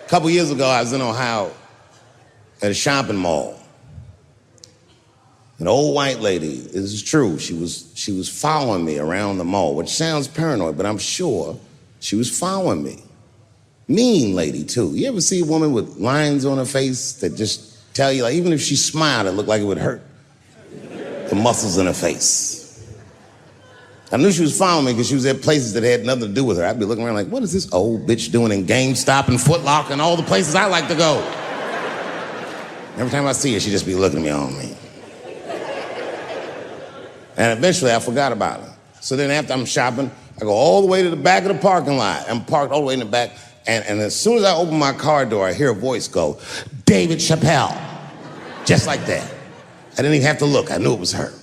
A couple years ago, I was in Ohio at a shopping mall. An old white lady, this is true, she was following me around the mall, which sounds paranoid, but I'm sure she was following me. Mean lady, too. You ever see a woman with lines on her face that just tell you, like, even if she smiled, it looked like it would hurt the muscles in her face? I knew she was following me because she was at places that had nothing to do with her. I'd be looking around like, what is this old bitch doing in GameStop and Foot Locker and all the places I like to go? Every time I see her, she'd just be looking at me on me. And eventually, I forgot about her. So then after I'm shopping, I go all the way to the back of the parking lot. I'm parked all the way in the back. And as soon as I open my car door, I hear a voice go, David Chappelle. Just like that. I didn't even have to look. I knew it was her.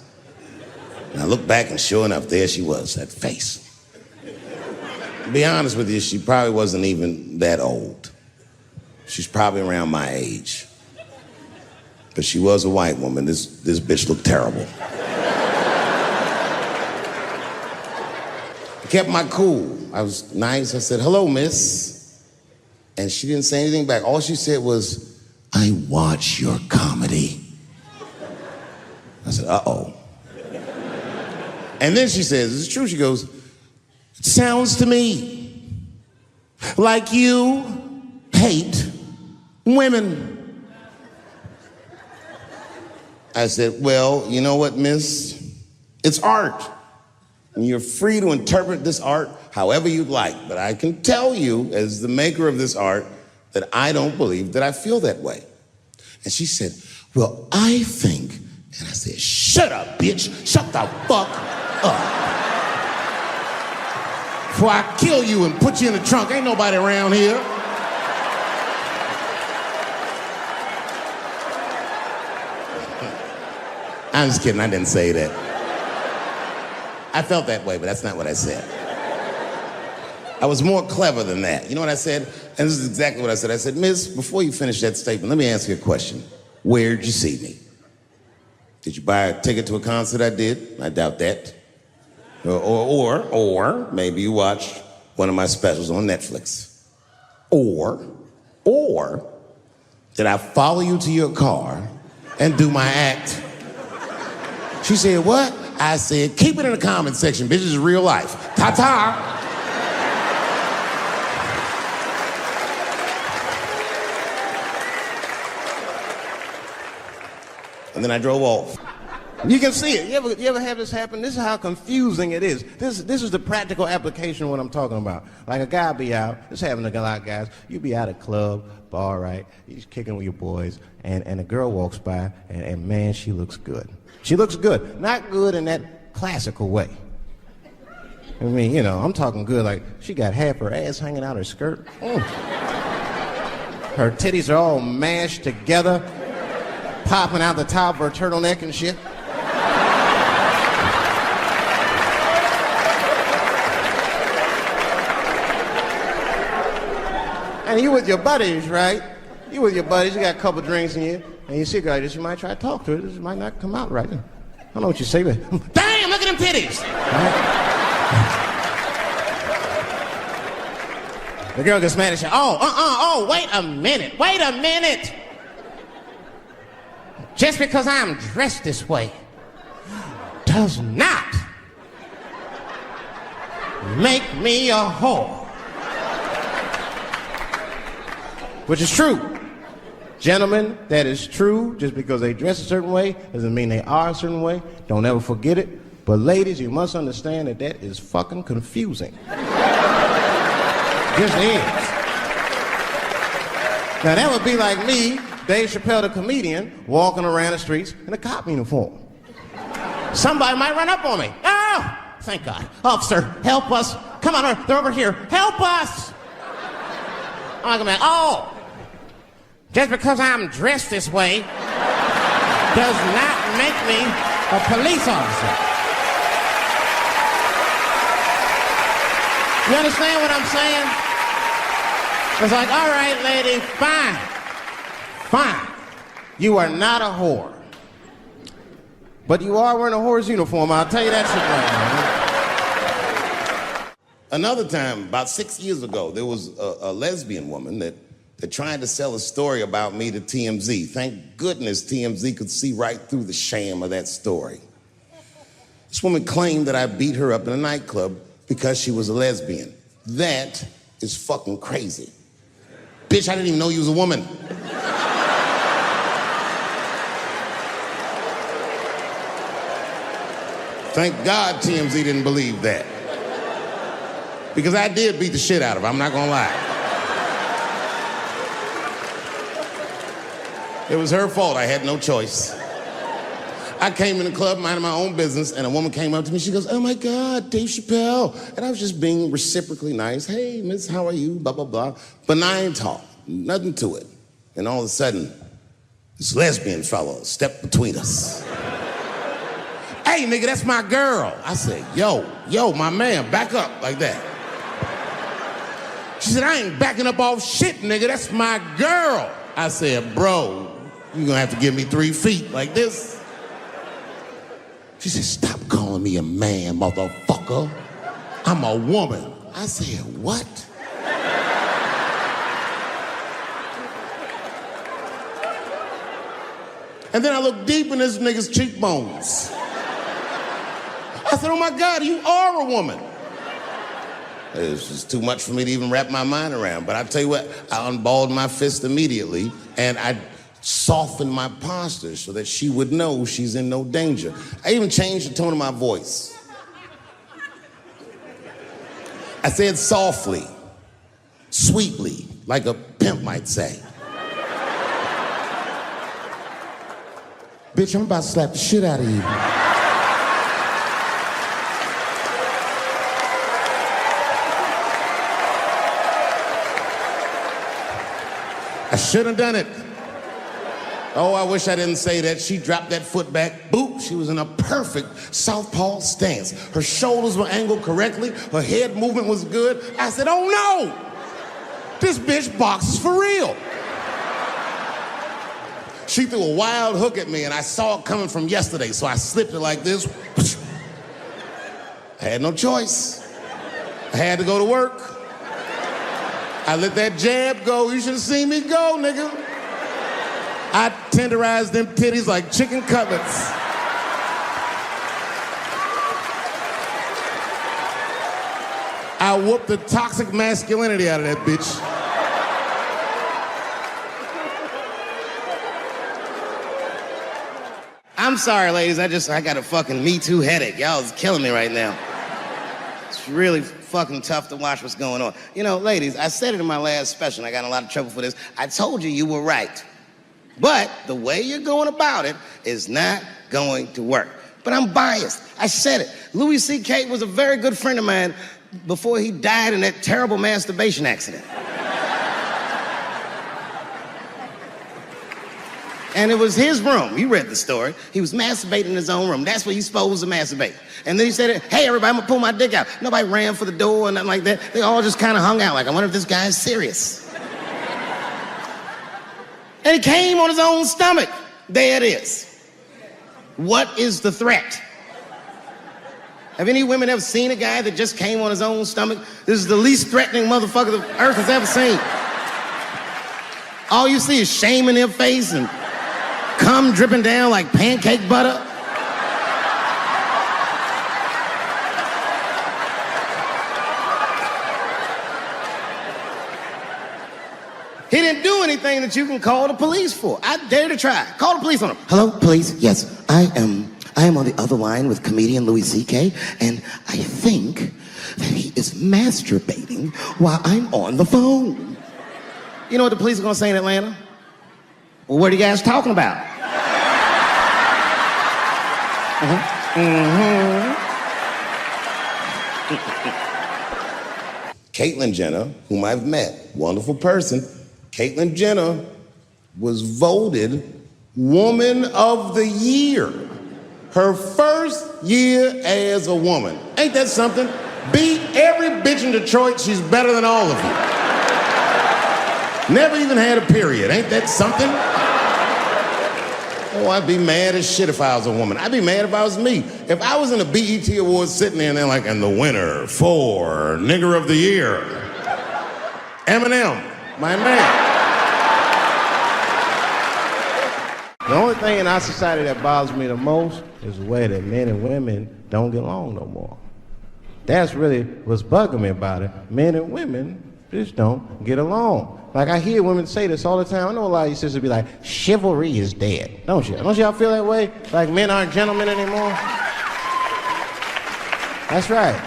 And I looked back, and sure enough, there she was, that face. To be honest with you, she probably wasn't even that old. She's probably around my age. But she was a white woman. This bitch looked terrible. I kept my cool. I was nice. I said, hello, miss. And she didn't say anything back. All she said was, I watch your comedy. I said, uh-oh. And then she says, this is true, she goes, it sounds to me like you hate women. I said, well, you know what, miss? It's art. And you're free to interpret this art however you'd like. But I can tell you, as the maker of this art, that I don't believe that I feel that way. And she said, well, I think. And I said, shut up, bitch. Shut the fuck up. Before I kill you and put you in the trunk. Ain't nobody around here. I'm just kidding. I didn't say that. I felt that way, but that's not what I said. I was more clever than that. You know what I said? And this is exactly what I said. I said, miss, before you finish that statement, let me ask you a question. Where'd you see me? Did you buy a ticket to a concert I did? I doubt that. Or maybe you watched one of my specials on Netflix. Or did I follow you to your car and do my act? She said, what? I said, keep it in the comment section, bitch. This is real life. Ta-ta. And then I drove off. You can see it. You ever have this happen? This is how confusing it is. This is the practical application of what I'm talking about. Like a guy be out, just having a lot of guys, you be at a club, bar, right? You're kicking with your boys, and a girl walks by, and man, she looks good. She looks good. Not good in that classical way. I mean, you know, I'm talking good like she got half her ass hanging out her skirt. Her titties are all mashed together, popping out the top of her turtleneck and shit. And you with your buddies, right? You with your buddies, you got a couple drinks in you, and you see a girl like this, you might try to talk to her. This might not come out right. I don't know what you say, but damn, look at them titties! Right? The girl gets mad and says, wait a minute. Just because I'm dressed this way does not make me a whore. Which is true. Gentlemen, that is true. Just because they dress a certain way doesn't mean they are a certain way. Don't ever forget it. But ladies, you must understand that that is fucking confusing. Just is. Now that would be like me, Dave Chappelle, the comedian, walking around the streets in a cop uniform. Somebody might run up on me. Oh, thank God. Officer, help us. Come on, they're over here. Help us. I'm like, oh, just because I'm dressed this way does not make me a police officer. You understand what I'm saying? It's like, all right, lady, fine. You are not a whore. But you are wearing a whore's uniform, I'll tell you that shit right now. Another time, about 6 years ago, there was a lesbian woman that that tried to sell a story about me to TMZ. Thank goodness TMZ could see right through the sham of that story. This woman claimed that I beat her up in a nightclub because she was a lesbian. That is fucking crazy. Bitch, I didn't even know you was a woman. Thank God TMZ didn't believe that. Because I did beat the shit out of her, I'm not gonna lie. It was her fault, I had no choice. I came in the club minding my own business, and a woman came up to me, she goes, "Oh my God, Dave Chappelle." And I was just being reciprocally nice. "Hey, miss, how are you?" Blah, blah, blah. Benign talk, nothing to it. And all of a sudden, this lesbian fellow stepped between us. "Hey, nigga, that's my girl." I said, yo, my man, back up like that. She said, "I ain't backing up off shit, nigga, that's my girl." I said, "Bro, you're gonna have to give me 3 feet like this." She said, "Stop calling me a man, motherfucker. I'm a woman." I said, "What?" And then I looked deep in this nigga's cheekbones. I said, "Oh my God, you are a woman." It was just too much for me to even wrap my mind around. But I tell you what, I unballed my fist immediately, and I softened my posture so that she would know she's in no danger. I even changed the tone of my voice. I said softly, sweetly, like a pimp might say. "Bitch, I'm about to slap the shit out of you." I should have done it. Oh, I wish I didn't say that. She dropped that foot back. Boop, she was in a perfect southpaw stance. Her shoulders were angled correctly. Her head movement was good. I said, "Oh no, this bitch boxes for real." She threw a wild hook at me and I saw it coming from yesterday, so I slipped it like this. I had no choice. I had to go to work. I let that jab go. You should have seen me go, nigga. I tenderized them titties like chicken cutlets. I whooped the toxic masculinity out of that bitch. I'm sorry, ladies, I got a fucking Me Too headache. Y'all is killing me right now. It's really fucking tough to watch what's going on. You know, ladies, I said it in my last special, and I got in a lot of trouble for this. I told you were right. But the way you're going about it is not going to work. But I'm biased. I said it. Louis C.K. was a very good friend of mine before he died in that terrible masturbation accident. And it was his room. You read the story. He was masturbating in his own room. That's where you're supposed to masturbate. And then he said, "Hey, everybody, I'm gonna pull my dick out." Nobody ran for the door or nothing like that. They all just kind of hung out like, I wonder if this guy is serious. And he came on his own stomach. There it is. What is the threat? Have any women ever seen a guy that just came on his own stomach? This is the least threatening motherfucker the earth has ever seen. All you see is shame in their face and cum dripping down like pancake butter. He didn't do anything that you can call the police for. I dare to try. Call the police on him. "Hello, police? Yes, I am on the other line with comedian Louis C.K., and I think that he is masturbating while I'm on the phone." You know what the police are gonna say in Atlanta? "Well, what are you guys talking about?" Caitlyn Jenner, whom I've met, wonderful person. Caitlyn Jenner was voted Woman of the Year. Her first year as a woman. Ain't that something? Beat every bitch in Detroit. She's better than all of you. Never even had a period. Ain't that something? Oh, I'd be mad as shit if I was a woman. I'd be mad if I was me. If I was in a BET Awards sitting there and they're like, "And the winner for Nigger of the Year, Eminem, my man." The only thing in our society that bothers me the most is the way that men and women don't get along no more. That's really what's bugging me about it. Men and women just don't get along. Like, I hear women say this all the time. I know a lot of you sisters be like, chivalry is dead. Don't you? Don't y'all feel that way? Like men aren't gentlemen anymore? That's right.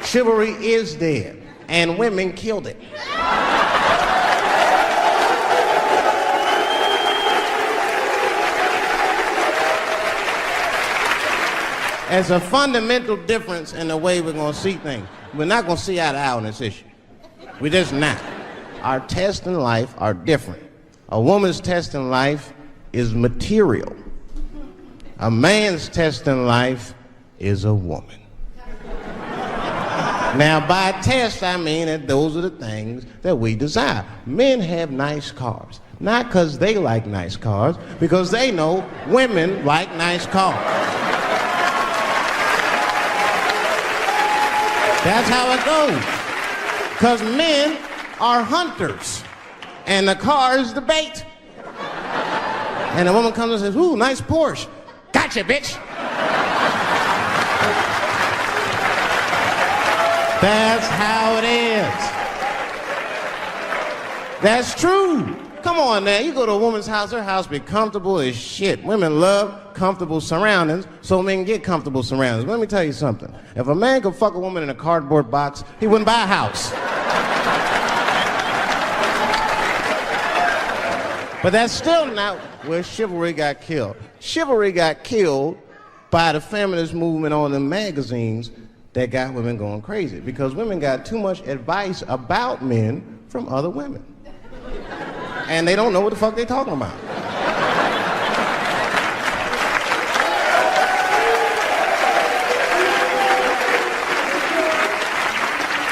Chivalry is dead. And women killed it. There's a fundamental difference in the way we're going to see things. We're not going to see eye to eye on this issue. We're just not. Our tests in life are different. A woman's test in life is material. A man's test in life is a woman. Now, by test, I mean that those are the things that we desire. Men have nice cars. Not because they like nice cars, because they know women like nice cars. That's how it goes. Because men are hunters, and the car is the bait. And the woman comes and says, ooh, nice Porsche. Gotcha, bitch. That's how it is. That's true. Come on now, you go to a woman's house, her house be comfortable as shit. Women love comfortable surroundings, so men get comfortable surroundings. Let me tell you something. If a man could fuck a woman in a cardboard box, he wouldn't buy a house. But that's still not where chivalry got killed. Chivalry got killed by the feminist movement on the magazines that got women going crazy, because women got too much advice about men from other women. And they don't know what the fuck they're talking about.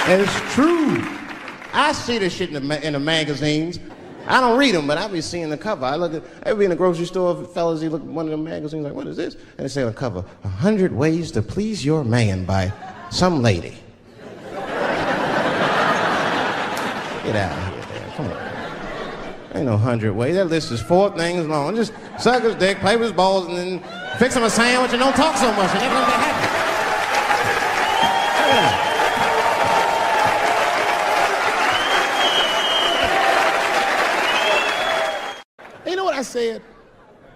And it's true. I see this shit in the magazines. I don't read them, but I be seeing the cover. I be in the grocery store, fellas, you look at one of the magazines, like, what is this? And they say on the cover, 100 Ways to Please Your Man by some lady. Get out of here, man. Come on. Ain't no 100 ways. That list is 4 things long. Just suck his dick, play with his balls, and then fix him a sandwich and don't talk so much. And everything's happy. Yeah. You know what I said?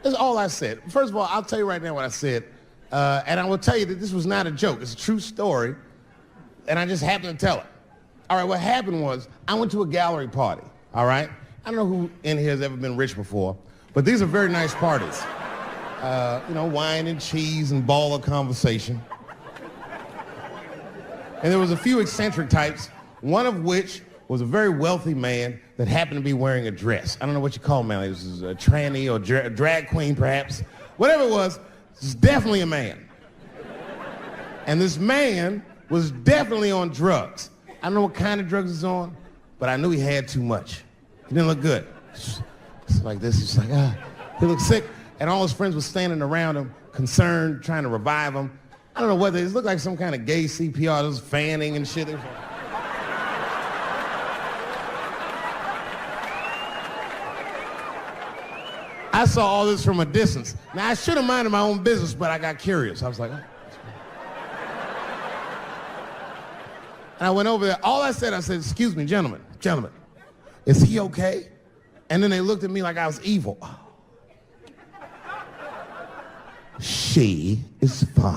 That's all I said. First of all, I'll tell you right now what I said. And I will tell you that this was not a joke. It's a true story. And I just happened to tell it. All right, what happened was I went to a gallery party, all right? I don't know who in here has ever been rich before, but these are very nice parties. You know, wine and cheese and ball of conversation. And there was a few eccentric types, one of which was a very wealthy man that happened to be wearing a dress. I don't know what you call him, man. This is a tranny or a drag queen, perhaps. Whatever it was definitely a man. And this man was definitely on drugs. I don't know what kind of drugs he's on, but I knew he had too much. He didn't look good. It's like this. He's like, he looked sick. And all his friends were standing around him, concerned, trying to revive him. I don't know whether it looked like some kind of gay CPR. There was fanning and shit. I saw all this from a distance. Now, I should have minded my own business, but I got curious. I was like, oh. And I went over there. All I said, excuse me, gentlemen, is he okay? And then they looked at me like I was evil. Oh. She is fine.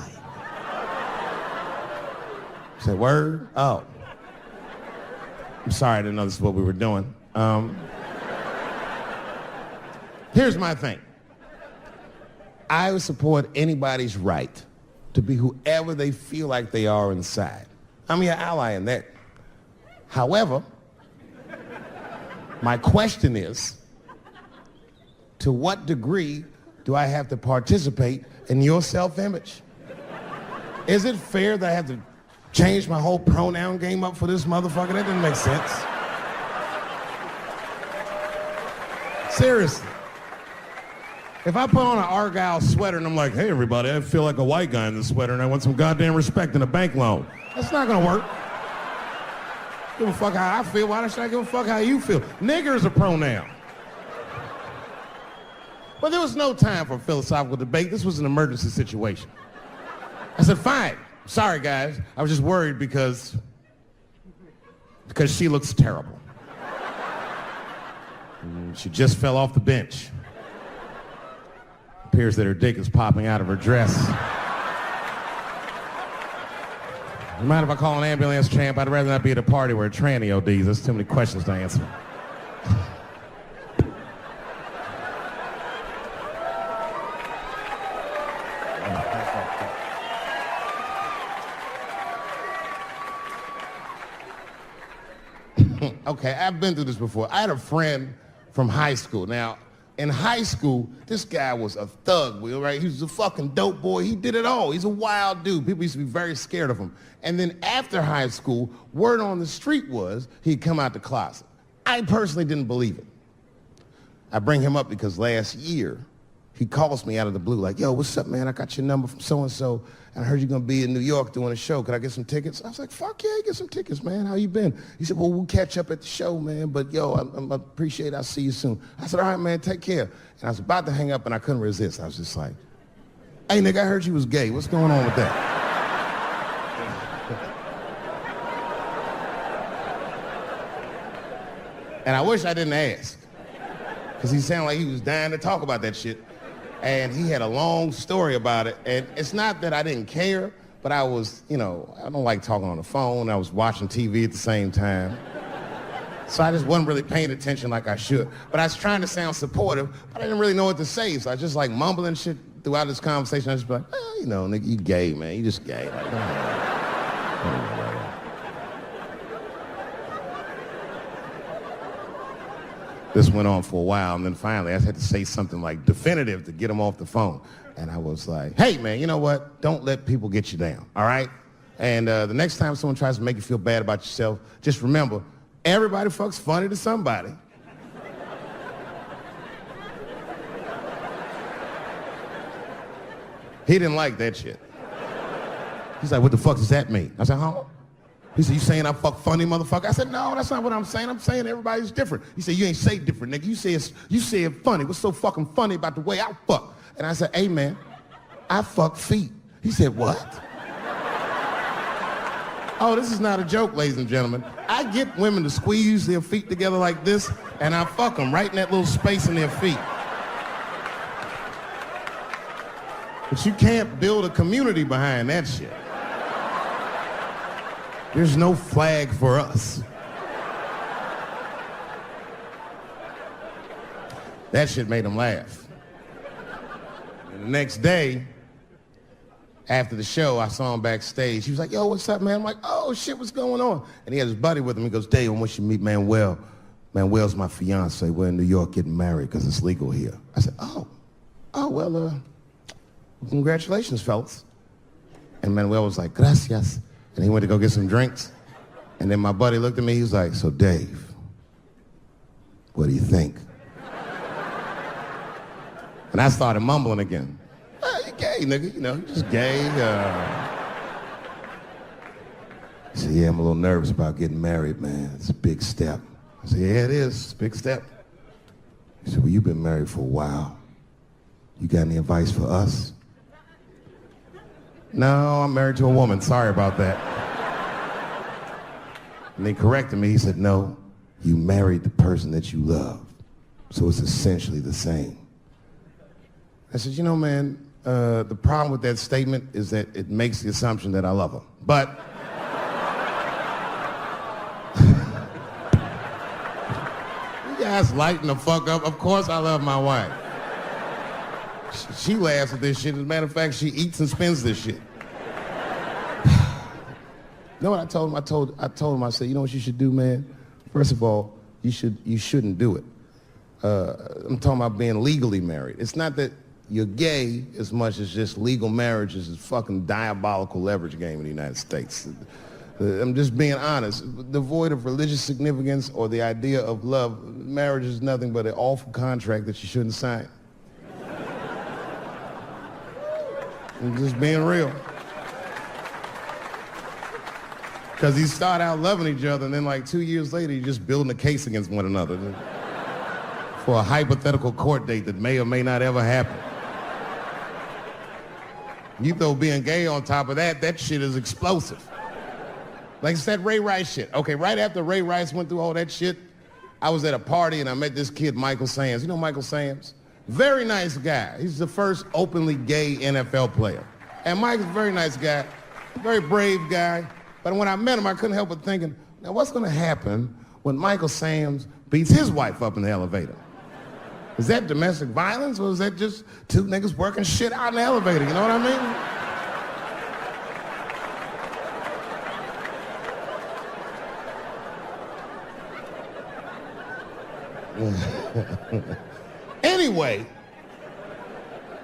I said, word? Oh. I'm sorry, I didn't know this is what we were doing. Here's my thing. I would support anybody's right to be whoever they feel like they are inside. I'm your ally in that. However, my question is, to what degree do I have to participate in your self-image? Is it fair that I have to change my whole pronoun game up for this motherfucker? That didn't make sense. Seriously. If I put on an Argyle sweater and I'm like, hey everybody, I feel like a white guy in this sweater and I want some goddamn respect and a bank loan. That's not gonna work. Give a fuck how I feel. Why should I give a fuck how you feel? Nigger is a pronoun. Well, there was no time for philosophical debate. This was an emergency situation. I said, fine. Sorry, guys. I was just worried because she looks terrible. She just fell off the bench. Appears that her dick is popping out of her dress. You mind if I call an ambulance, champ? I'd rather not be at a party where a tranny ODs. There's too many questions to answer. Okay, I've been through this before. I had a friend from high school. Now, in high school, this guy was a thug, right? He was a fucking dope boy. He did it all. He's a wild dude. People used to be very scared of him. And then after high school, word on the street was he'd come out the closet. I personally didn't believe it. I bring him up because last year, he calls me out of the blue like, yo, what's up, man? I got your number from so-and-so, and I heard you're going to be in New York doing a show. Could I get some tickets? I was like, fuck yeah, get some tickets, man. How you been? He said, well, we'll catch up at the show, man, but yo, I appreciate it. I'll see you soon. I said, all right, man, take care. And I was about to hang up, and I couldn't resist. I was just like, hey, nigga, I heard you was gay. What's going on with that? And I wish I didn't ask, because he sounded like he was dying to talk about that shit. And he had a long story about it. And it's not that I didn't care, but I was, I don't like talking on the phone. I was watching TV at the same time. So I just wasn't really paying attention like I should. But I was trying to sound supportive, but I didn't really know what to say. So I was just like mumbling shit throughout this conversation. I was just like, nigga, you gay, man. You just gay. Like, This went on for a while, and then finally I had to say something like definitive to get him off the phone. And I was like, hey, man, you know what? Don't let people get you down, all right? And the next time someone tries to make you feel bad about yourself, just remember, everybody fucks funny to somebody. He didn't like that shit. He's like, what the fuck does that mean? I said, huh? He said, you saying I fuck funny, motherfucker? I said, no, that's not what I'm saying. I'm saying everybody's different. He said, you ain't say different, nigga. You said funny. What's so fucking funny about the way I fuck? And I said, hey, man, I fuck feet. He said, what? Oh, this is not a joke, ladies and gentlemen. I get women to squeeze their feet together like this, and I fuck them right in that little space in their feet. But you can't build a community behind that shit. There's no flag for us. That shit made him laugh. And the next day, after the show, I saw him backstage. He was like, yo, what's up, man? I'm like, oh, shit, what's going on? And he had his buddy with him. He goes, Dave, I want you to meet Manuel. Manuel's my fiance. We're in New York getting married because it's legal here. I said, well, congratulations, fellas. And Manuel was like, gracias. And he went to go get some drinks. And then my buddy looked at me, he was like, so Dave, what do you think? And I started mumbling again. You gay, nigga, you just gay. He said, yeah, I'm a little nervous about getting married, man. It's a big step. I said, yeah, it is. It's a big step. He said, well, you've been married for a while. You got any advice for us? No, I'm married to a woman. Sorry about that. And they corrected me. He said, no, you married the person that you love. So it's essentially the same. I said, man, the problem with that statement is that it makes the assumption that I love her. But you guys lighten the fuck up. Of course I love my wife. She laughs at this shit. As a matter of fact, she eats and spends this shit. You know what I told him? I told him, I said, you know what you should do, man? First of all, you shouldn't do it. I'm talking about being legally married. It's not that you're gay as much as just legal marriage is a fucking diabolical leverage game in the United States. I'm just being honest. Devoid of religious significance or the idea of love, marriage is nothing but an awful contract that you shouldn't sign. I'm just being real. Because you start out loving each other, and then like 2 years later, you're just building a case against one another. for a hypothetical court date that may or may not ever happen. You throw being gay on top of that, that shit is explosive. Like it's that Ray Rice shit. Okay, right after Ray Rice went through all that shit, I was at a party and I met this kid, Michael Samms. You know Michael Samms? Very nice guy. He's the first openly gay NFL player. And Mike's a very nice guy, very brave guy. But when I met him, I couldn't help but thinking, now what's gonna happen when Michael Samms beats his wife up in the elevator? Is that domestic violence or is that just two niggas working shit out in the elevator? You know what I mean? Anyway,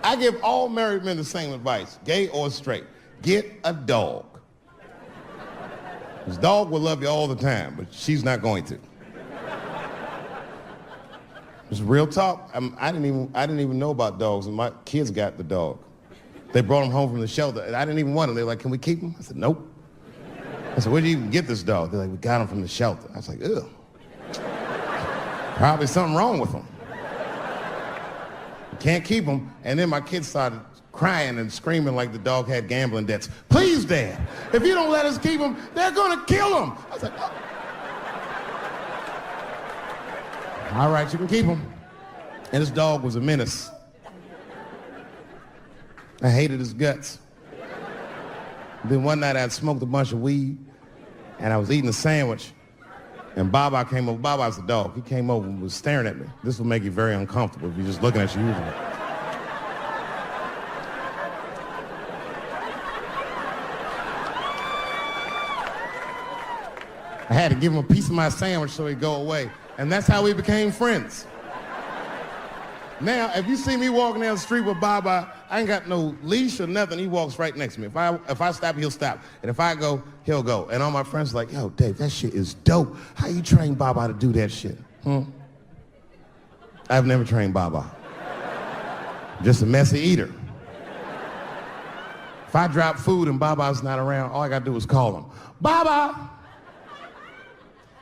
I give all married men the same advice, gay or straight. Get a dog. This dog will love you all the time, but she's not going to. It's real talk. I didn't even know about dogs, and my kids got the dog. They brought him home from the shelter, and I didn't even want him. They were like, "Can we keep him?" I said, "Nope." I said, "Where'd you even get this dog?" They're like, "We got him from the shelter." I was like, "Ugh. Probably something wrong with him. You can't keep him." And then my kids started crying and screaming like the dog had gambling debts. "Please, Dad, if you don't let us keep him, they're gonna kill him." I was like, "Oh. All right, you can keep him." And this dog was a menace. I hated his guts. Then one night I'd smoked a bunch of weed and I was eating a sandwich and Baba came over. Baba's the dog. He came over and was staring at me. This will make you very uncomfortable if you're just looking at you usually. I had to give him a piece of my sandwich so he'd go away. And that's how we became friends. Now, if you see me walking down the street with Baba, I ain't got no leash or nothing. He walks right next to me. If I stop, he'll stop. And if I go, he'll go. And all my friends are like, "Yo, Dave, that shit is dope. How you train Baba to do that shit?" I've never trained Baba. Just a messy eater. If I drop food and Baba's not around, all I gotta do is call him. "Baba!"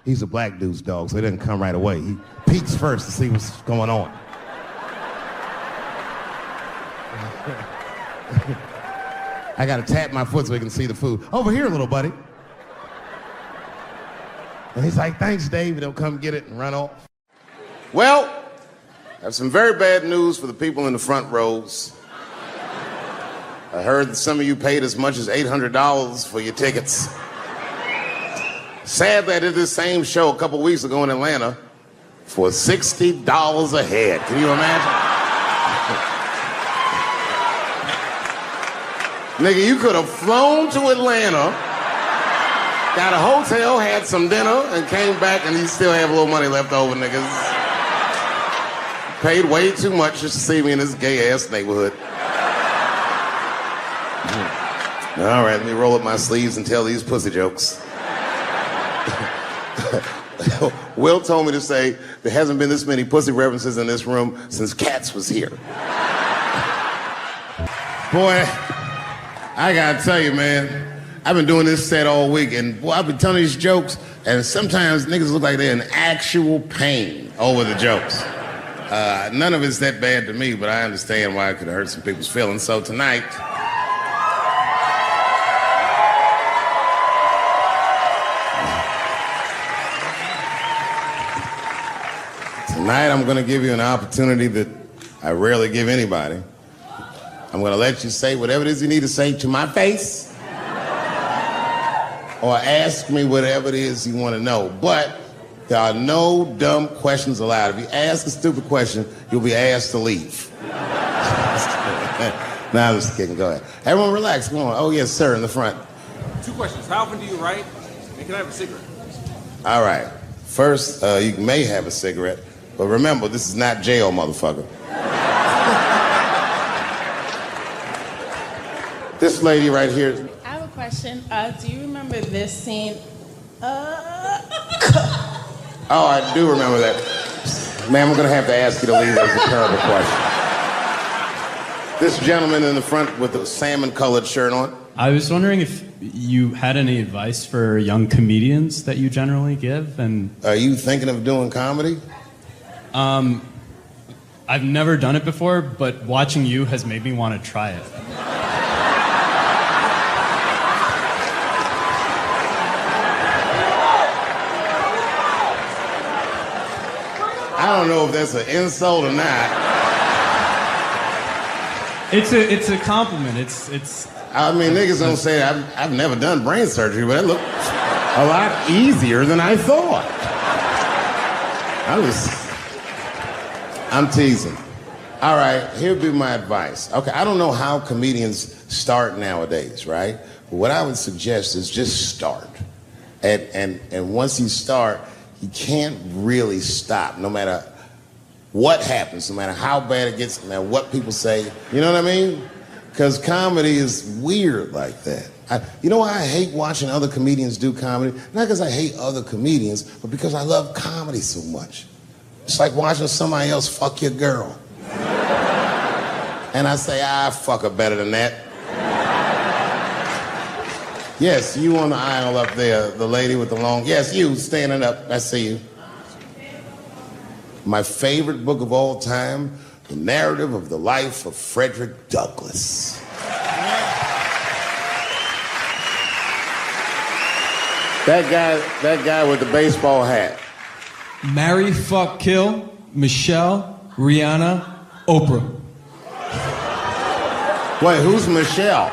He's a black dude's dog, so he doesn't come right away. He peeks first to see what's going on. I gotta tap my foot so he can see the food. "Over here, little buddy." And he's like, "Thanks, Dave." He'll come get it and run off. Well, I have some very bad news for the people in the front rows. I heard that some of you paid as much as $800 for your tickets. Sadly, I did this same show a couple weeks ago in Atlanta for $60 a head. Can you imagine? Nigga, you could have flown to Atlanta, got a hotel, had some dinner, and came back and you still have a little money left over, niggas. Paid way too much just to see me in this gay-ass neighborhood. All right, let me roll up my sleeves and tell these pussy jokes. Will told me to say there hasn't been this many pussy references in this room since Cats was here. Boy, I gotta tell you, man, I've been doing this set all week, and boy, I've been telling these jokes, and sometimes niggas look like they're in actual pain over the jokes. None of it's that bad to me, but I understand why it could hurt some people's feelings. So tonight, I'm going to give you an opportunity that I rarely give anybody. I'm going to let you say whatever it is you need to say to my face, or ask me whatever it is you want to know. But there are no dumb questions allowed. If you ask a stupid question, you'll be asked to leave. Nah, I'm just kidding. Go ahead. Everyone relax. Come on. Oh, yes, sir, in the front. 2 questions. How often do you write? And can I have a cigarette? All right. First, you may have a cigarette. But remember, this is not jail, motherfucker. This lady right here. I have a question. Do you remember this scene? Oh, I do remember that. Ma'am, I'm going to have to ask you to leave. That's a terrible question. This gentleman in the front with the salmon-colored shirt on. I was wondering if you had any advice for young comedians that you generally give, and... Are you thinking of doing comedy? I've never done it before, but watching you has made me want to try it. I don't know if that's an insult or not. It's a compliment. It's. I mean, niggas don't say I've never done brain surgery, but it looked a lot easier than I thought. I'm teasing. All right, here'd be my advice. Okay, I don't know how comedians start nowadays, right? But what I would suggest is just start. And once you start, you can't really stop, no matter what happens, no matter how bad it gets, no matter what people say. You know what I mean? Because comedy is weird like that. You know why I hate watching other comedians do comedy? Not because I hate other comedians, but because I love comedy so much. It's like watching somebody else fuck your girl. And I say, fuck her better than that. Yes, you on the aisle up there, the lady with the long... Yes, you, standing up. I see you. My favorite book of all time, The Narrative of the Life of Frederick Douglass. That guy with the baseball hat. Marry, fuck, kill, Michelle, Rihanna, Oprah. Wait, who's Michelle?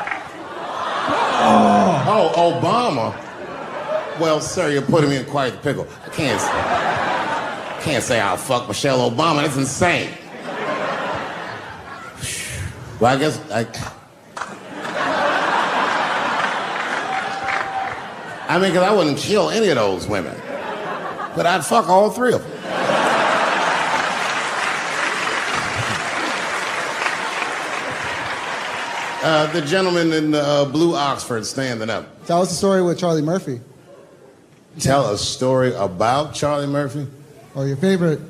Oh, Obama. Well, sir, you're putting me in quite the pickle. I can't say I'll fuck Michelle Obama. That's insane. Well, I guess I mean, because I wouldn't kill any of those women. But I'd fuck all three of them. The gentleman in the blue Oxford standing up. Tell us a story with Charlie Murphy. Tell a story about Charlie Murphy? Or your favorite.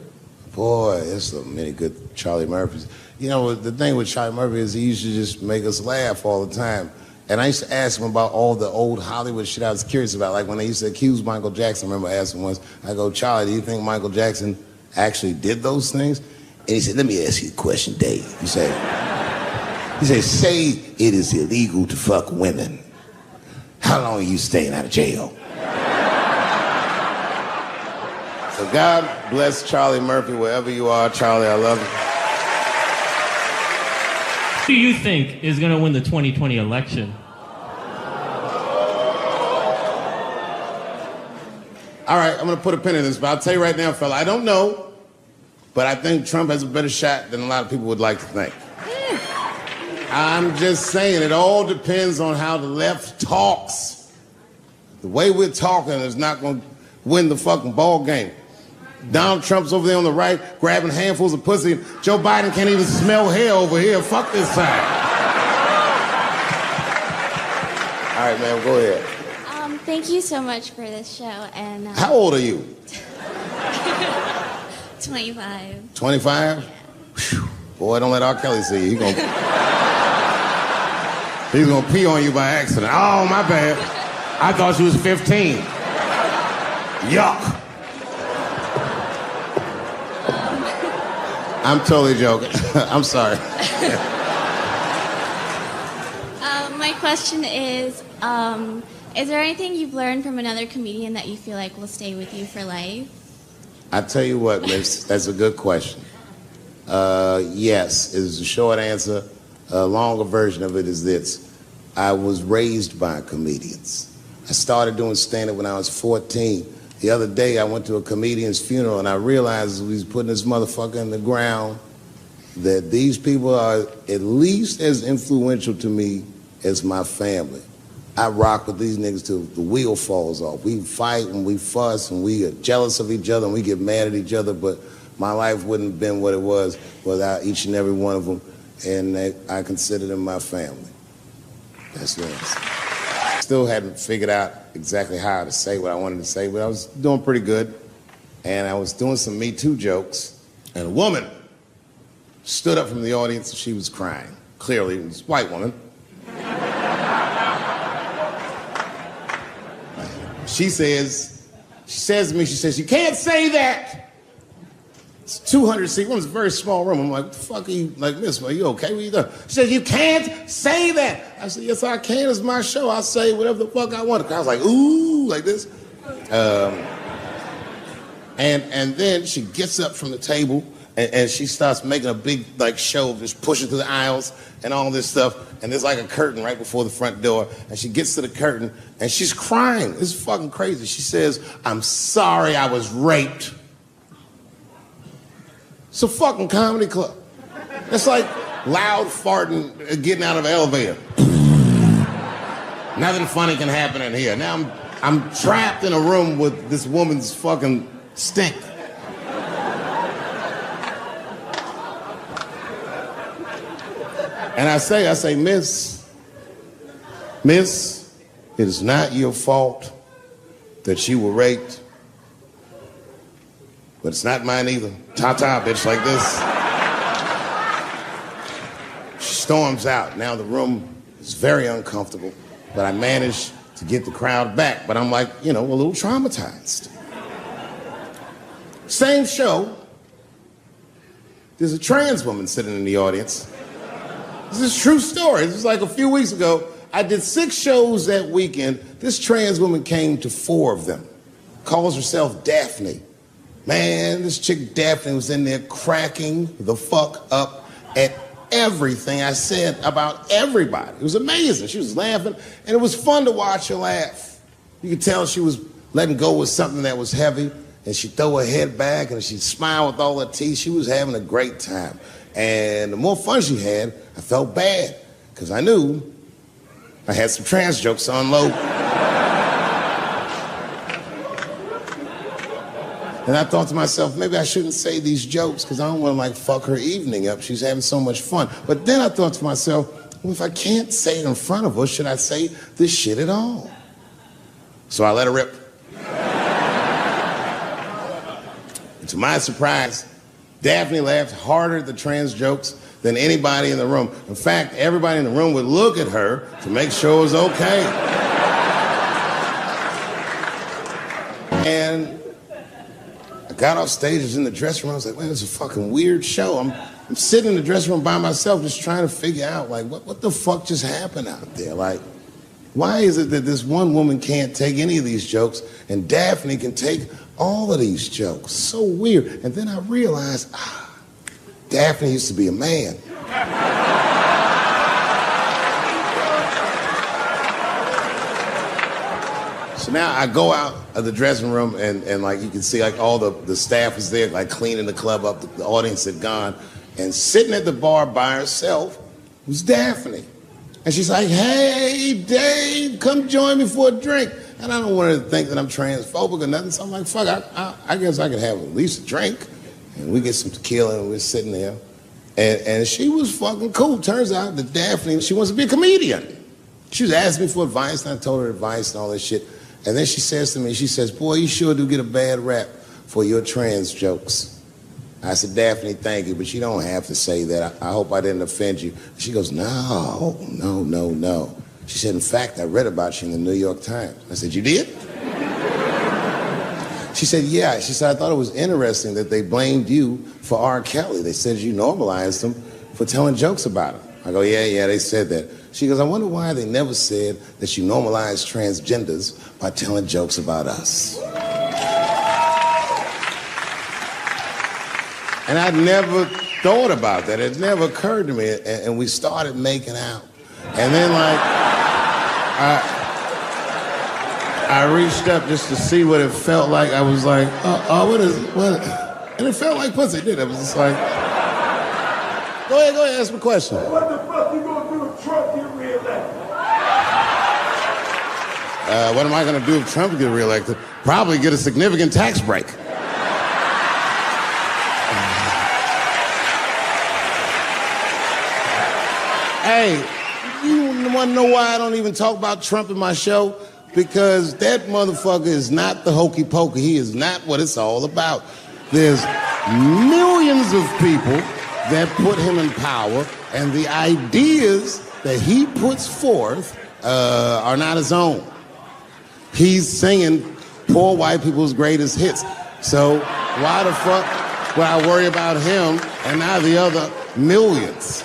Boy, there's so many good Charlie Murphys. You know, the thing with Charlie Murphy is he used to just make us laugh all the time. And I used to ask him about all the old Hollywood shit I was curious about. Like when they used to accuse Michael Jackson, I remember asking once, I go, Charlie, do you think Michael Jackson actually did those things? And he said, let me ask you a question, Dave. He said, say it is illegal to fuck women. How long are you staying out of jail? So God bless Charlie Murphy, wherever you are. Charlie, I love you. Who do you think is going to win the 2020 election? All right, I'm going to put a pin in this, but I'll tell you right now, fella, I don't know, but I think Trump has a better shot than a lot of people would like to think. I'm just saying, it all depends on how the left talks. The way we're talking is not going to win the fucking ball game. Donald Trump's over there on the right, grabbing handfuls of pussy. Joe Biden can't even smell hair over here. Fuck this side. All right, man, go ahead. Thank you so much for this show. And how old are you? 25. 25? Yeah. Boy, don't let R. Kelly see you. He's gonna pee on you by accident. Oh, my bad. I thought she was 15. Yuck. I'm totally joking. I'm sorry. My question is there anything you've learned from another comedian that you feel like will stay with you for life? I tell you what, miss, that's a good question. Yes, is the short answer. A longer version of it is this. I was raised by comedians. I started doing stand-up when I was 14. The other day, I went to a comedian's funeral, and I realized as we was putting this motherfucker in the ground that these people are at least as influential to me as my family. I rock with these niggas till the wheel falls off. We fight and we fuss and we are jealous of each other and we get mad at each other, but my life wouldn't have been what it was without each and every one of them, and I consider them my family. That's the answer. Still hadn't figured out exactly how to say what I wanted to say, but I was doing pretty good. And I was doing some Me Too jokes, and a woman stood up from the audience and she was crying. Clearly, it was a white woman. She says to me, you can't say that. It's 200 seat room. It's a very small room. I'm like, what the fuck are you, like, miss, are you okay? What are you doing? She said, you can't say that. I said, yes, I can. It's my show. I'll say whatever the fuck I want. The crowd's like, ooh, like this. And then she gets up from the table and she starts making a big like show of just pushing through the aisles and all this stuff. And there's like a curtain right before the front door. And she gets to the curtain and she's crying. This is fucking crazy. She says, I'm sorry I was raped. It's a fucking comedy club. It's like loud farting getting out of an elevator. Nothing funny can happen in here. Now I'm trapped in a room with this woman's fucking stink. And I say, miss, it is not your fault that you were raped, but it's not mine either. Ta-ta, bitch, like this. She storms out. Now the room is very uncomfortable, but I managed to get the crowd back, but I'm like, you know, a little traumatized. Same show, there's a trans woman sitting in the audience. This is a true story. This was like a few weeks ago. I did 6 shows that weekend. This trans woman came to 4 of them. Calls herself Daphne. Man, this chick Daphne was in there cracking the fuck up at everything I said about everybody. It was amazing. She was laughing, and it was fun to watch her laugh. You could tell she was letting go with something that was heavy, and she'd throw her head back, and she'd smile with all her teeth. She was having a great time. And the more fun she had, I felt bad, because I knew I had some trans jokes to unload. And I thought to myself, maybe I shouldn't say these jokes because I don't want to like fuck her evening up. She's having so much fun. But then I thought to myself, well, if I can't say it in front of her, should I say this shit at all? So I let her rip. And to my surprise, Daphne laughed harder at the trans jokes than anybody in the room. In fact, everybody in the room would look at her to make sure it was okay. And I got off stage, I was in the dressing room, I was like, man, this is a fucking weird show. I'm sitting in the dressing room by myself just trying to figure out, like, what the fuck just happened out there? Like, why is it that this one woman can't take any of these jokes and Daphne can take all of these jokes? So weird. And then I realized, Daphne used to be a man. So now I go out of the dressing room and like you can see like all the staff was there like cleaning the club up, the audience had gone, and sitting at the bar by herself was Daphne. And she's like, hey, Dave, come join me for a drink. And I don't want her to think that I'm transphobic or nothing, so I'm like, fuck, I guess I could have at least a drink. And we get some tequila and we're sitting there. And she was fucking cool. Turns out that Daphne, she wants to be a comedian. She was asking me for advice, and I told her advice and all that shit. And then she says to me, she says, boy, you sure do get a bad rap for your trans jokes. I said, Daphne, thank you, but you don't have to say that. I hope I didn't offend you. She goes, no. She said, in fact, I read about you in the New York Times. I said, you did? She said, yeah. She said, I thought it was interesting that they blamed you for R. Kelly. They said you normalized him for telling jokes about him. I go, yeah, they said that. She goes, I wonder why they never said that you normalized transgenders by telling jokes about us. And I'd never thought about that. It never occurred to me. And we started making out. And then like, I reached up just to see what it felt like. I was like, what? And it felt like pussy, didn't it? It was just like, go ahead, ask me a question. What the fuck you gonna do if Trump get reelected? What am I gonna do if Trump gets reelected? Probably get a significant tax break. Hey, you wanna know why I don't even talk about Trump in my show? Because that motherfucker is not the hokey pokey. He is not what it's all about. There's millions of people that put him in power, and the ideas that he puts forth are not his own. He's singing poor white people's greatest hits. So why the fuck But I worry about him and now the other millions.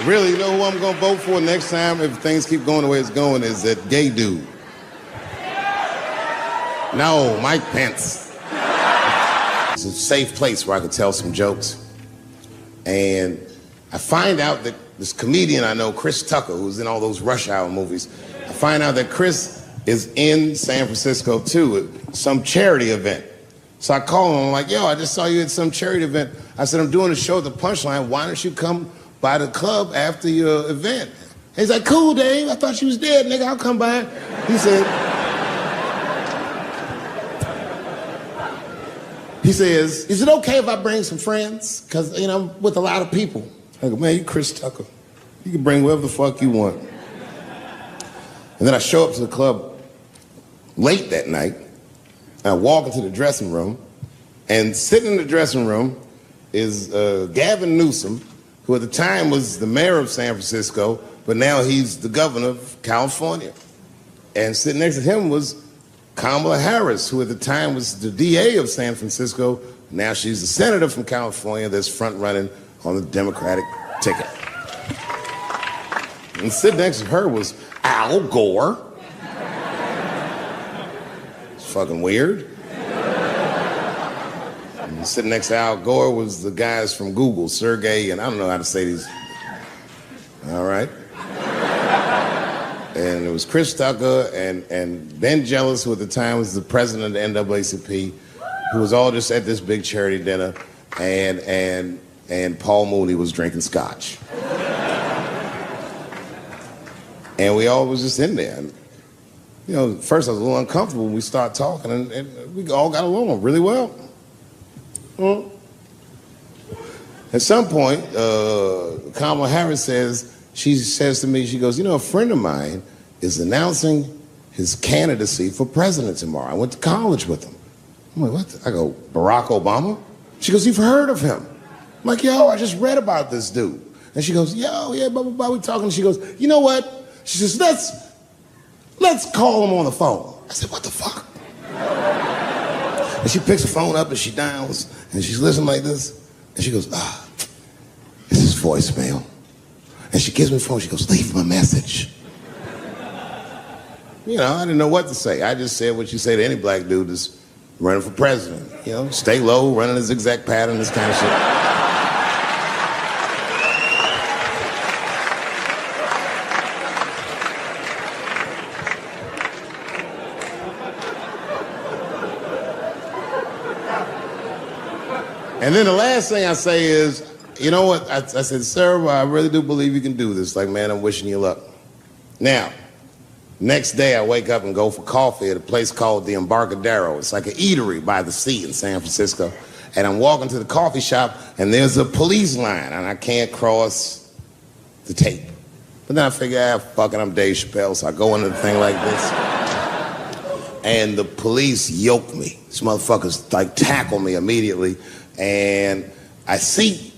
Really, you know who I'm gonna vote for next time if things keep going the way it's going is that gay dude. No, Mike Pence. It's a safe place where I can tell some jokes. And I find out that this comedian I know, Chris Tucker, who's in all those Rush Hour movies, I find out that Chris is in San Francisco too at some charity event. So I call him, I'm like, yo, I just saw you at some charity event. I said, I'm doing a show at the Punchline. Why don't you come by the club after your event? And he's like, cool, Dave. I thought you was dead, nigga. I'll come by. He says, is it okay if I bring some friends? Because, you know, I'm with a lot of people. I go, man, you Chris Tucker. You can bring whoever the fuck you want. And then I show up to the club late that night. And I walk into the dressing room. And sitting in the dressing room is Gavin Newsom, who at the time was the mayor of San Francisco, but now he's the governor of California. And sitting next to him was Kamala Harris, who at the time was the DA of San Francisco. Now she's the senator from California that's front running on the Democratic ticket. And sitting next to her was Al Gore. It's fucking weird. And sitting next to Al Gore was the guys from Google, Sergey, and I don't know how to say these. All right. And it was Chris Tucker and Ben Jealous, who at the time was the president of the NAACP, who was all just at this big charity dinner, and Paul Mooney was drinking scotch. And we all was just in there. And, you know, at first I was a little uncomfortable when we started talking, and we all got along really well. At some point, Kamala Harris says to me, she goes, you know, a friend of mine is announcing his candidacy for president tomorrow. I went to college with him. I'm like, what? I go, Barack Obama? She goes, you've heard of him? I'm like, yo, I just read about this dude. And she goes, yo, yeah, blah, blah, blah, we talking. She goes, you know what? She says, let's call him on the phone. I said, what the fuck? And she picks the phone up and she dials and she's listening like this. And she goes, this is voicemail. And she gives me the phone, she goes, leave him a message. You know, I didn't know what to say. I just said what you say to any black dude that's running for president. You know, stay low, running a zigzag pattern, this kind of shit. And then the last thing I say is, you know what? I said, sir, I really do believe you can do this. Like, man, I'm wishing you luck. Now, next day I wake up and go for coffee at a place called the Embarcadero. It's like an eatery by the sea in San Francisco. And I'm walking to the coffee shop and there's a police line and I can't cross the tape. But then I figure, fuck it, I'm Dave Chappelle, so I go into the thing like this. And the police yoke me. These motherfuckers like tackle me immediately. And I see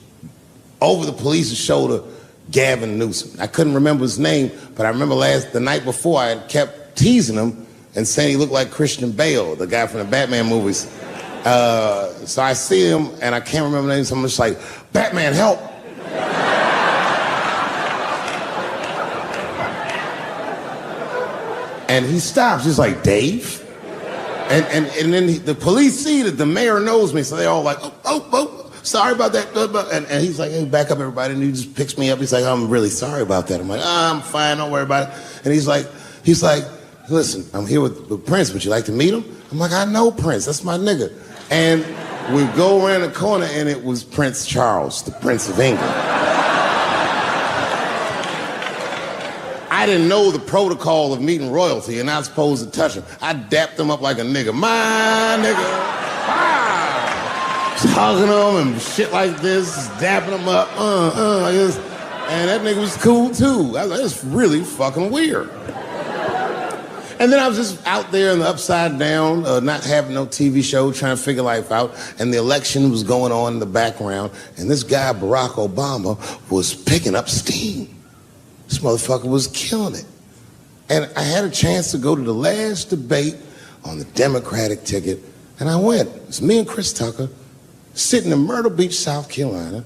over the police's shoulder Gavin Newsom. I couldn't remember his name, but I remember the night before I had kept teasing him and saying he looked like Christian Bale, the guy from the Batman movies. So I see him and I can't remember the name, so I'm just like, Batman, help! And he stops, he's like, Dave? And then the police see that the mayor knows me, so they're all like, oh, sorry about that. And he's like, hey, back up, everybody. And he just picks me up. He's like, I'm really sorry about that. I'm like, I'm fine, don't worry about it. And he's like, listen, I'm here with Prince. Would you like to meet him? I'm like, I know Prince. That's my nigga. And we go around the corner, and it was Prince Charles, the Prince of England. I didn't know the protocol of meeting royalty. You're not supposed to touch him. I dapped him up like a nigga. My nigga. Ah! Just hugging him and shit like this, dapping him up. Like this. And that nigga was cool too. I was like, it's really fucking weird. And then I was just out there in the upside down, not having no TV show, trying to figure life out. And the election was going on in the background. And this guy, Barack Obama, was picking up steam. This motherfucker was killing it. And I had a chance to go to the last debate on the Democratic ticket And I went. It's me and Chris Tucker sitting in Myrtle Beach, South Carolina.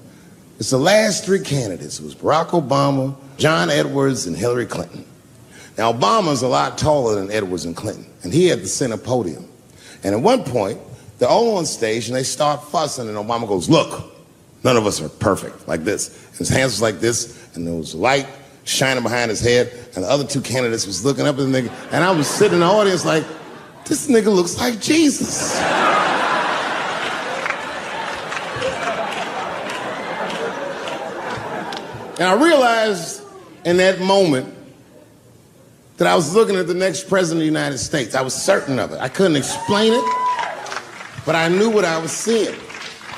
It's the last three candidates. It was Barack Obama, John Edwards, and Hillary Clinton. Now, Obama's a lot taller than Edwards and Clinton, and he had the center podium. And at one point, they're all on stage, and they start fussing, and Obama goes, look, none of us are perfect, like this. And his hands was like this, and there was light shining behind his head, and the other two candidates was looking up at the nigga, and I was sitting in the audience like, this nigga looks like Jesus. And I realized in that moment that I was looking at the next president of the United States. I was certain of it. I couldn't explain it, but I knew what I was seeing.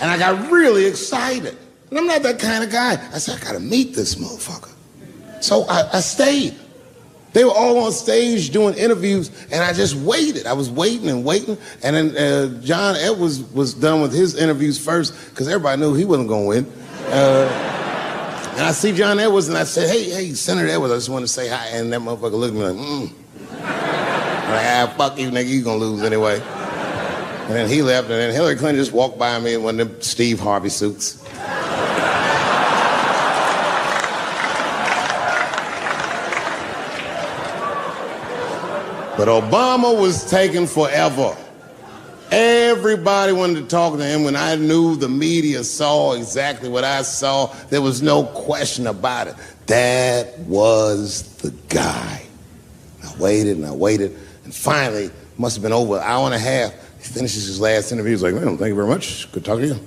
And I got really excited. And I'm not that kind of guy. I said, I gotta meet this motherfucker. So I stayed. They were all on stage doing interviews, and I just waited. I was waiting and waiting, and then John Edwards was done with his interviews first, because everybody knew he wasn't gonna win. And I see John Edwards, and I said, hey, Senator Edwards, I just want to say hi. And that motherfucker looked at me like, I'm like, fuck you, nigga, you gonna lose anyway. And then he left, and then Hillary Clinton just walked by me in one of them Steve Harvey suits. But Obama was taking forever. Everybody wanted to talk to him. When I knew the media saw exactly what I saw, there was no question about it. That was the guy. I waited and I waited, and finally, must have been over an hour and a half, he finishes his last interview. He's like, man, thank you very much. Good talking to you.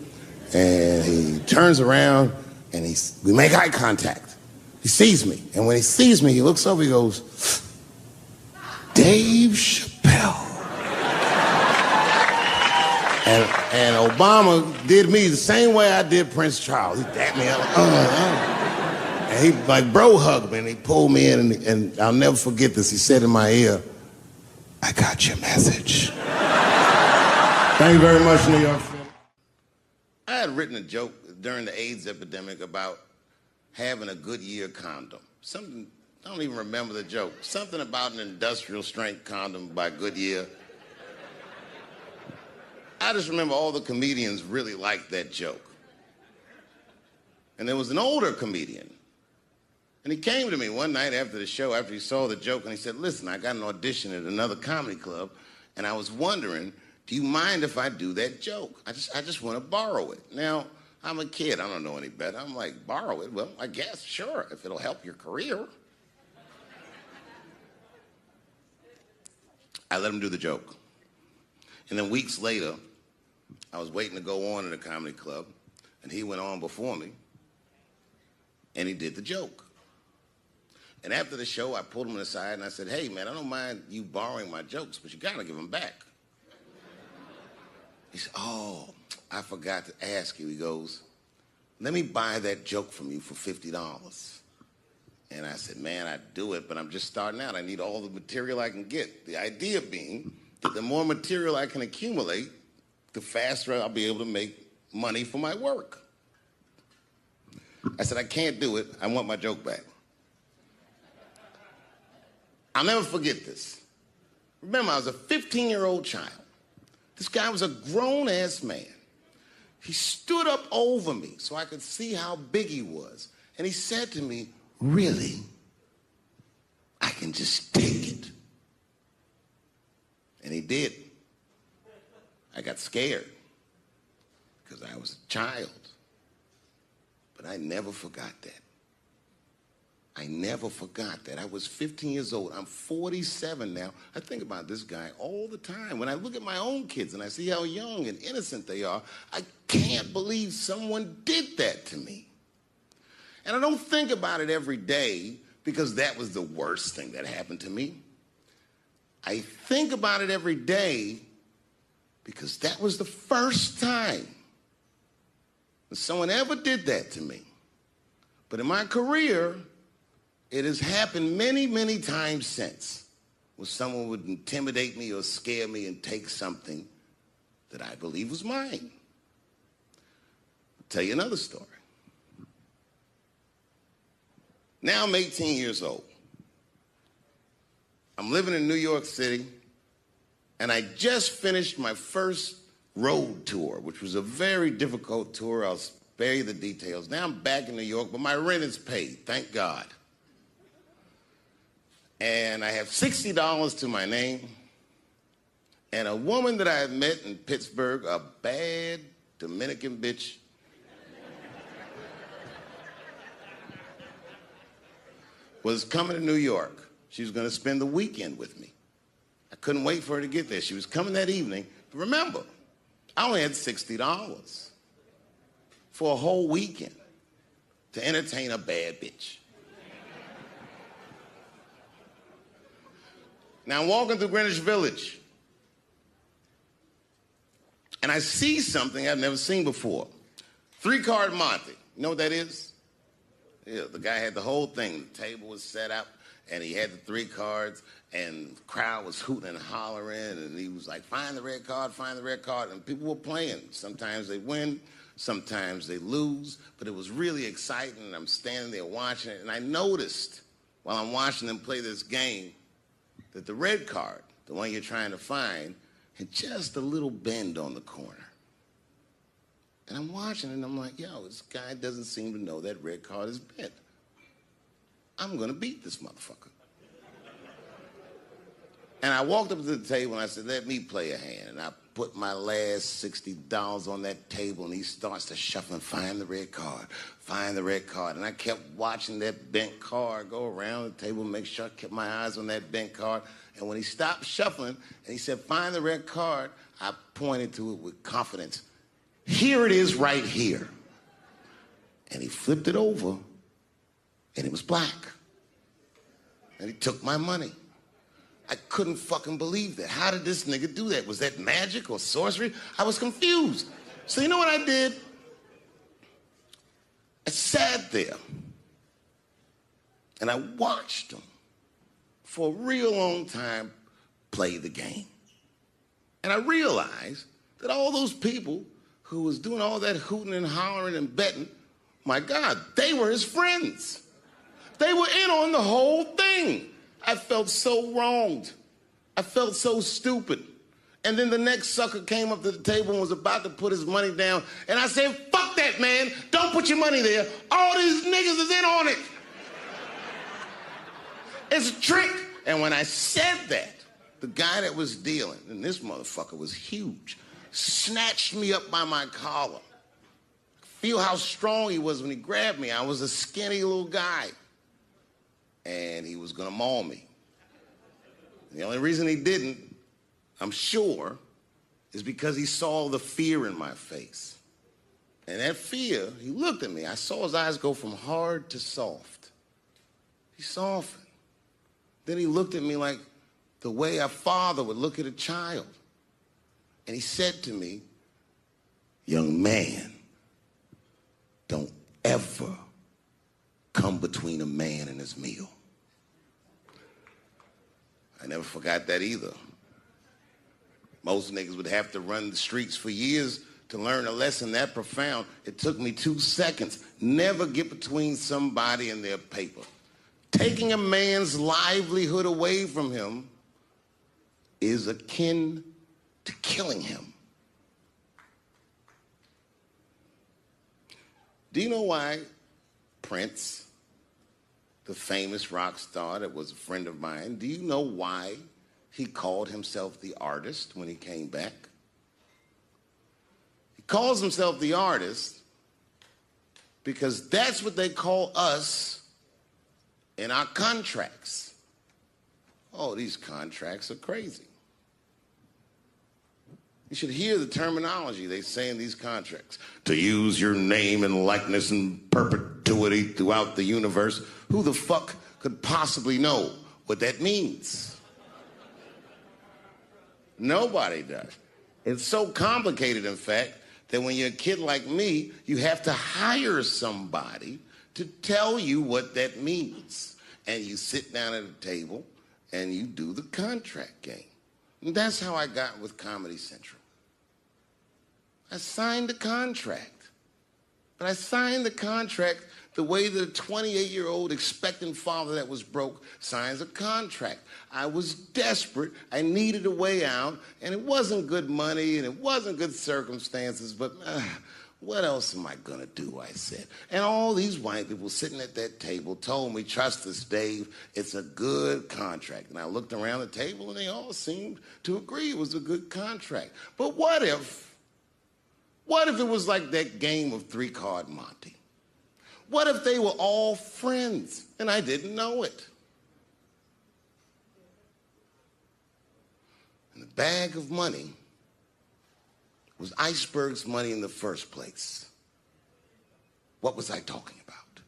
And he turns around, and we make eye contact. He sees me, and when he sees me, he looks over, he goes, Dave Chappelle. And Obama did me the same way I did Prince Charles. He dapped me up, and he like bro hugged me, and he pulled me in, and I'll never forget this. He said in my ear, I got your message. Thank you very much, New York City. I had written a joke during the AIDS epidemic about having a Goodyear condom. Something, I don't even remember the joke. Something about an industrial strength condom by Goodyear. I just remember all the comedians really liked that joke. And there was an older comedian. And he came to me one night after the show, after he saw the joke, and he said, listen, I got an audition at another comedy club, and I was wondering, do you mind if I do that joke? I just want to borrow it. Now, I'm a kid, I don't know any better. I'm like, borrow it? Well, I guess, sure, if it'll help your career. I let him do the joke. And then weeks later, I was waiting to go on in a comedy club, and he went on before me, and he did the joke. And after the show, I pulled him aside, and I said, hey, man, I don't mind you borrowing my jokes, but you gotta give them back. He said, oh, I forgot to ask you. He goes, let me buy that joke from you for $50. And I said, man, I'd do it, but I'm just starting out. I need all the material I can get. The idea being that the more material I can accumulate, the faster I'll be able to make money for my work. I said, I can't do it. I want my joke back. I'll never forget this. Remember, I was a 15-year-old child. This guy was a grown-ass man. He stood up over me so I could see how big he was. And he said to me, really? I can just take it. And he did. I got scared because I was a child. But I never forgot that. I never forgot that. I was 15 years old. I'm 47 now. I think about this guy all the time. When I look at my own kids and I see how young and innocent they are, I can't believe someone did that to me. And I don't think about it every day because that was the worst thing that happened to me. I think about it every day because that was the first time that someone ever did that to me. But in my career, it has happened many, many times since where someone would intimidate me or scare me and take something that I believe was mine. I'll tell you another story. Now I'm 18 years old. I'm living in New York City, And I just finished my first road tour, which was a very difficult tour. I'll spare you the details. Now I'm back in New York, but my rent is paid, thank God. And I have $60 to my name. And a woman that I had met in Pittsburgh, a bad Dominican bitch, was coming to New York. She was going to spend the weekend with me. I couldn't wait for her to get there. She was coming that evening. But remember, I only had $60 for a whole weekend to entertain a bad bitch. Now I'm walking through Greenwich Village, and I see something I've never seen before. 3-card Monte. You know what that is? Yeah, the guy had the whole thing. The table was set up, and he had the 3 cards, and the crowd was hooting and hollering, and he was like, find the red card, find the red card, and people were playing. Sometimes they win, sometimes they lose, but it was really exciting, and I'm standing there watching it, and I noticed while I'm watching them play this game that the red card, the one you're trying to find, had just a little bend on the corner. And I'm watching it, and I'm like, yo, this guy doesn't seem to know that red card is bent. I'm going to beat this motherfucker. And I walked up to the table, and I said, let me play a hand. And I put my last $60 on that table, and he starts to shuffle and find the red card, find the red card. And I kept watching that bent card go around the table, make sure I kept my eyes on that bent card. And when he stopped shuffling, and he said, find the red card, I pointed to it with confidence. Here it is right here. And he flipped it over, and it was black. And he took my money. I couldn't fucking believe that. How did this nigga do that? Was that magic or sorcery? I was confused. So you know what I did? I sat there and I watched him for a real long time play the game. And I realized that all those people who was doing all that hooting and hollering and betting, my God, they were his friends. They were in on the whole thing. I felt so wronged. I felt so stupid. And then the next sucker came up to the table and was about to put his money down. And I said, fuck that, man. Don't put your money there. All these niggas is in on it. It's a trick. And when I said that, the guy that was dealing, and this motherfucker was huge, snatched me up by my collar. Feel how strong he was when he grabbed me. I was a skinny little guy. And he was going to maul me. The only reason he didn't, I'm sure, is because he saw the fear in my face. And that fear, he looked at me. I saw his eyes go from hard to soft. He softened. Then he looked at me like the way a father would look at a child. And he said to me, young man, don't ever come between a man and his meal. I never forgot that either. Most niggas would have to run the streets for years to learn a lesson that profound. It took me 2 seconds. Never get between somebody and their paper. Taking a man's livelihood away from him is akin to killing him. Do you know why Prince, the famous rock star that was a friend of mine, do you know why he called himself the artist when he came back? He calls himself the artist because that's what they call us in our contracts. Oh, these contracts are crazy. You should hear the terminology they say in these contracts. To use your name and likeness in perpetuity throughout the universe. Who the fuck could possibly know what that means? Nobody does. It's so complicated, in fact, that when you're a kid like me, you have to hire somebody to tell you what that means. And you sit down at a table and you do the contract game. And that's how I got with Comedy Central. I signed the contract. But I signed the contract The way that a 28-year-old expectant father that was broke signs a contract. I was desperate. I needed a way out, and it wasn't good money, and it wasn't good circumstances, but what else am I going to do, I said. And all these white people sitting at that table told me, trust us, Dave, it's a good contract. And I looked around the table, and they all seemed to agree it was a good contract. But what if it was like that game of three-card Monte? What if they were all friends and I didn't know it? And the bag of money was Iceberg's money in the first place. What was I talking about?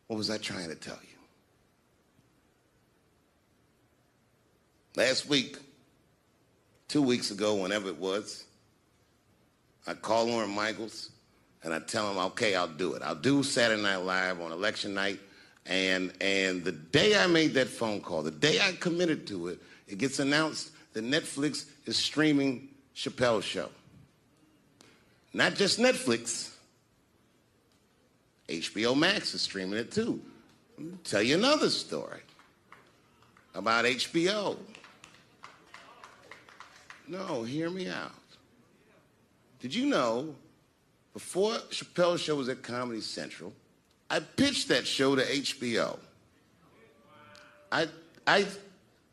What was I trying to tell you? Last week, 2 weeks ago, whenever it was, I called Lauren Michaels. And I tell him, okay, I'll do it. I'll do Saturday Night Live on election night. And the day I made that phone call, the day I committed to it, it gets announced that Netflix is streaming Chappelle's show. Not just Netflix. HBO Max is streaming it too. Let me tell you another story about HBO. No, hear me out. Did you know, before Chappelle's show was at Comedy Central, I pitched that show to HBO. I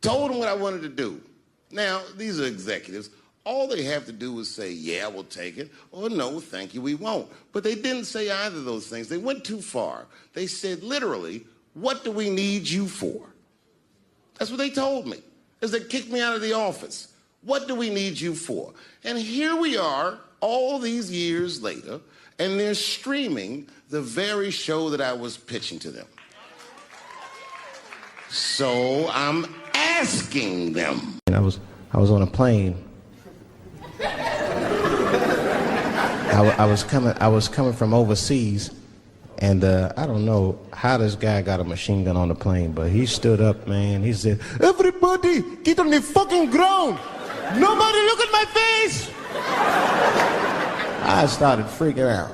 told them what I wanted to do. Now, these are executives. All they have to do is say, yeah, we'll take it, or no, thank you, we won't. But they didn't say either of those things. They went too far. They said, literally, what do we need you for? That's what they told me, as they kicked me out of the office. What do we need you for? And here we are, all these years later, and they're streaming the very show that I was pitching to them. So I'm asking them. And I was on a plane. I was coming from overseas, and I don't know how this guy got a machine gun on the plane, but he stood up, man. He said, "Everybody, get on the fucking ground! Nobody look at my face!" I started freaking out.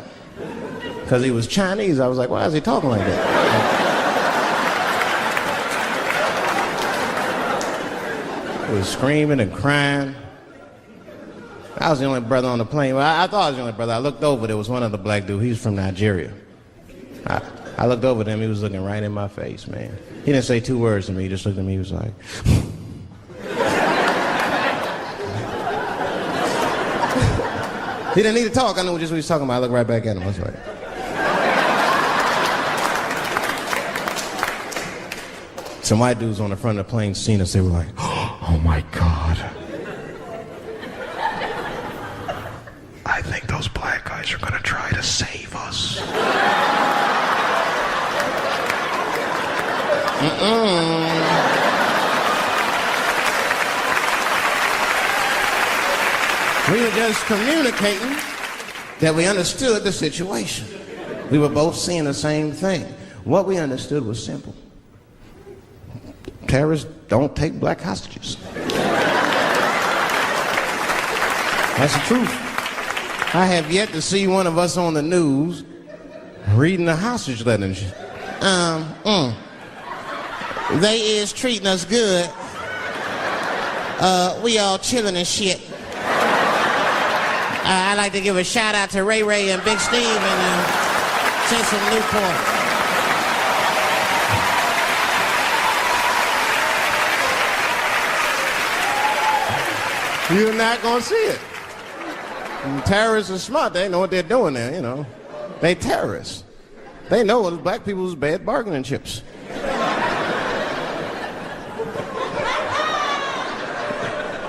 Because he was Chinese, I was like, why is he talking like that? He was screaming and crying. I was the only brother on the plane. Well, I thought I was the only brother. I looked over, there was one other black dude. He was from Nigeria. I looked over at him, he was looking right in my face, man. He didn't say two words to me, he just looked at me, he was like... He didn't need to talk. I knew just what he was talking about. I looked right back at him. I was like... Some white dudes on the front of the plane seen us. They were like, oh my God. I think those black guys are going to try to save us. We were just communicating that we understood the situation. We were both seeing the same thing. What we understood was simple. Terrorists don't take black hostages. That's the truth. I have yet to see one of us on the news reading the hostage letter and shit. They is treating us good. We all chilling and shit. I'd like to give a shout out to Ray Ray and Big Steve and send some Newport. You're not gonna see it. And terrorists are smart. They know what they're doing there, you know. They terrorists. They know it's black people's bad bargaining chips.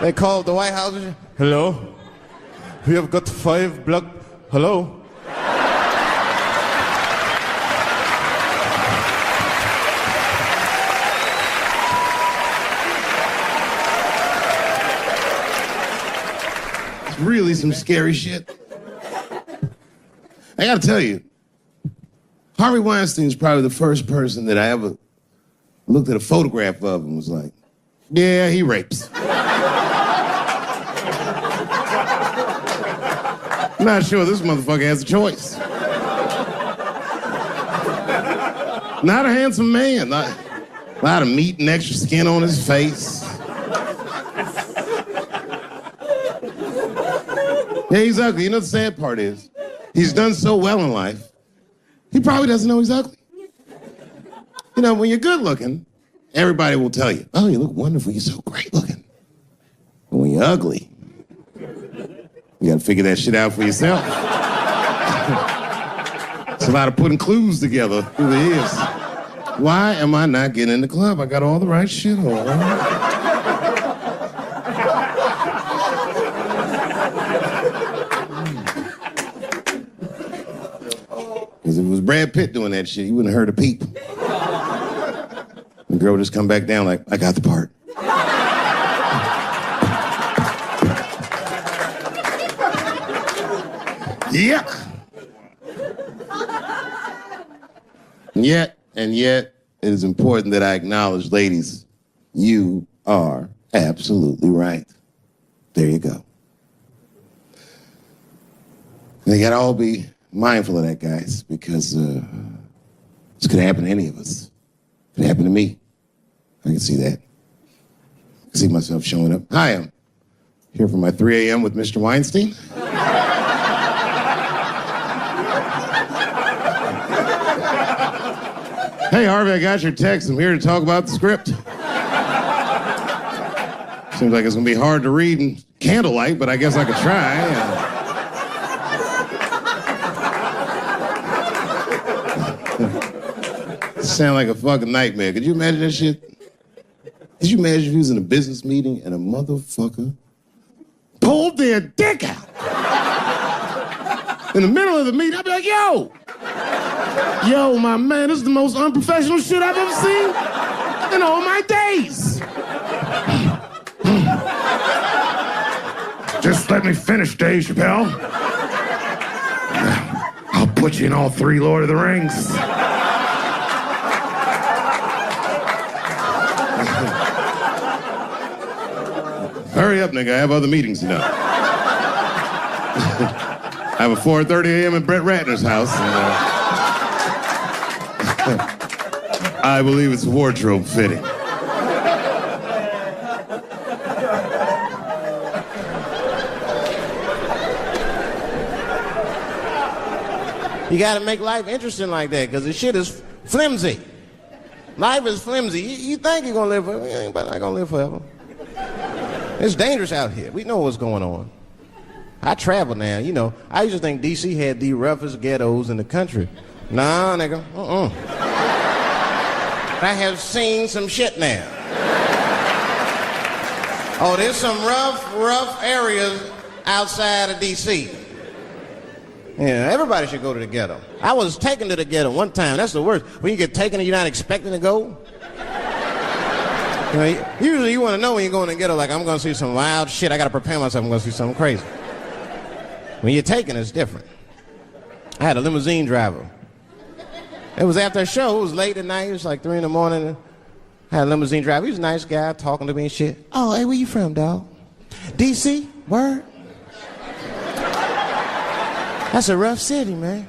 They called the White House. Hello? We have got 5 black... Hello? It's really some scary shit. I gotta tell you, Harvey Weinstein's probably the first person that I ever looked at a photograph of and was like, yeah, he rapes. I'm not sure this motherfucker has a choice. Not a handsome man. A lot of meat and extra skin on his face. Yeah, he's ugly. You know the sad part is, he's done so well in life, he probably doesn't know he's ugly. You know, when you're good looking, everybody will tell you, oh, you look wonderful, you're so great looking. But when you're ugly, you gotta figure that shit out for yourself. It's a lot of putting clues together through the years. Why am I not getting in the club? I got all the right shit on. Because if it was Brad Pitt doing that shit, you wouldn't have heard a peep. The girl would just come back down like, I got the part. Yuck. And yet, it is important that I acknowledge, ladies, you are absolutely right. There you go. And you gotta all be mindful of that, guys, because this could happen to any of us. It could happen to me. I can see that. I can see myself showing up. Hi, I'm here for my 3 a.m. with Mr. Weinstein. Hey, Harvey, I got your text. I'm here to talk about the script. Seems like it's going to be hard to read in candlelight, but I guess I could try. Sound like a fucking nightmare. Could you imagine that shit? Could you imagine if you was in a business meeting and a motherfucker pulled their dick out? In the middle of the meeting, I'd be like, Yo, my man, this is the most unprofessional shit I've ever seen in all my days. Just let me finish, Dave Chappelle. I'll put you in all 3 Lord of the Rings. Hurry up, nigga. I have other meetings tonight. I have a 4:30 a.m. at Brett Ratner's house. And, I believe it's wardrobe fitting. You gotta make life interesting like that, because the shit is flimsy. Life is flimsy. You think you're gonna live forever, you ain't not gonna live forever. It's dangerous out here. We know what's going on. I travel now, you know. I used to think D.C. had the roughest ghettos in the country. Nah, nigga, I have seen some shit now. Oh, there's some rough areas outside of D.C. Yeah, everybody should go to the ghetto. I was taken to the ghetto one time. That's the worst. When you get taken and you're not expecting to go. You know, usually you want to know when you're going to the ghetto, like, I'm going to see some wild shit. I got to prepare myself. I'm going to see something crazy. When you're taken, it's different. I had a limousine driver. It was after a show. It was late at night. It was like 3 in the morning. I had a limousine driver. He was a nice guy talking to me and shit. Oh, hey, where you from, dog? D.C.? Word? That's a rough city, man.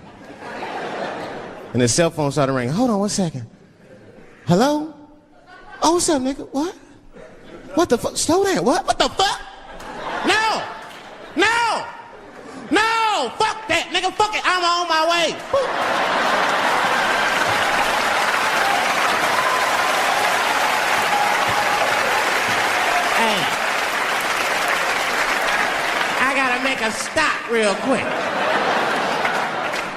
And his cell phone started ringing. Hold on 1 second. Hello? Oh, what's up, nigga? What? What the fuck? Slow down. What? What the fuck? No! No! No! Fuck that, nigga. Fuck it. I'm on my way. Hey. I gotta make a stop real quick.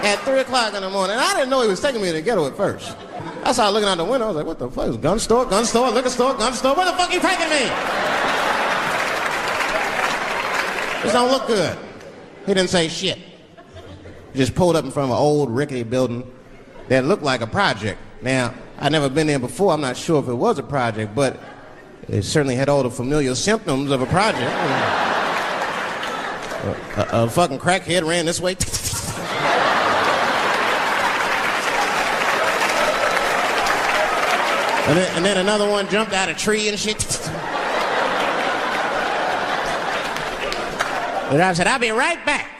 At 3 o'clock in the morning. I didn't know he was taking me to the ghetto at first. I started looking out the window. I was like, what the fuck? Gun store, liquor store, gun store. Where the fuck are you taking me? This don't look good. He didn't say shit. He just pulled up in front of an old rickety building that looked like a project. Now, I'd never been there before. I'm not sure if it was a project, but it certainly had all the familiar symptoms of a project. A fucking crackhead ran this way. And then another one jumped out of a tree and shit. The driver said, I'll be right back.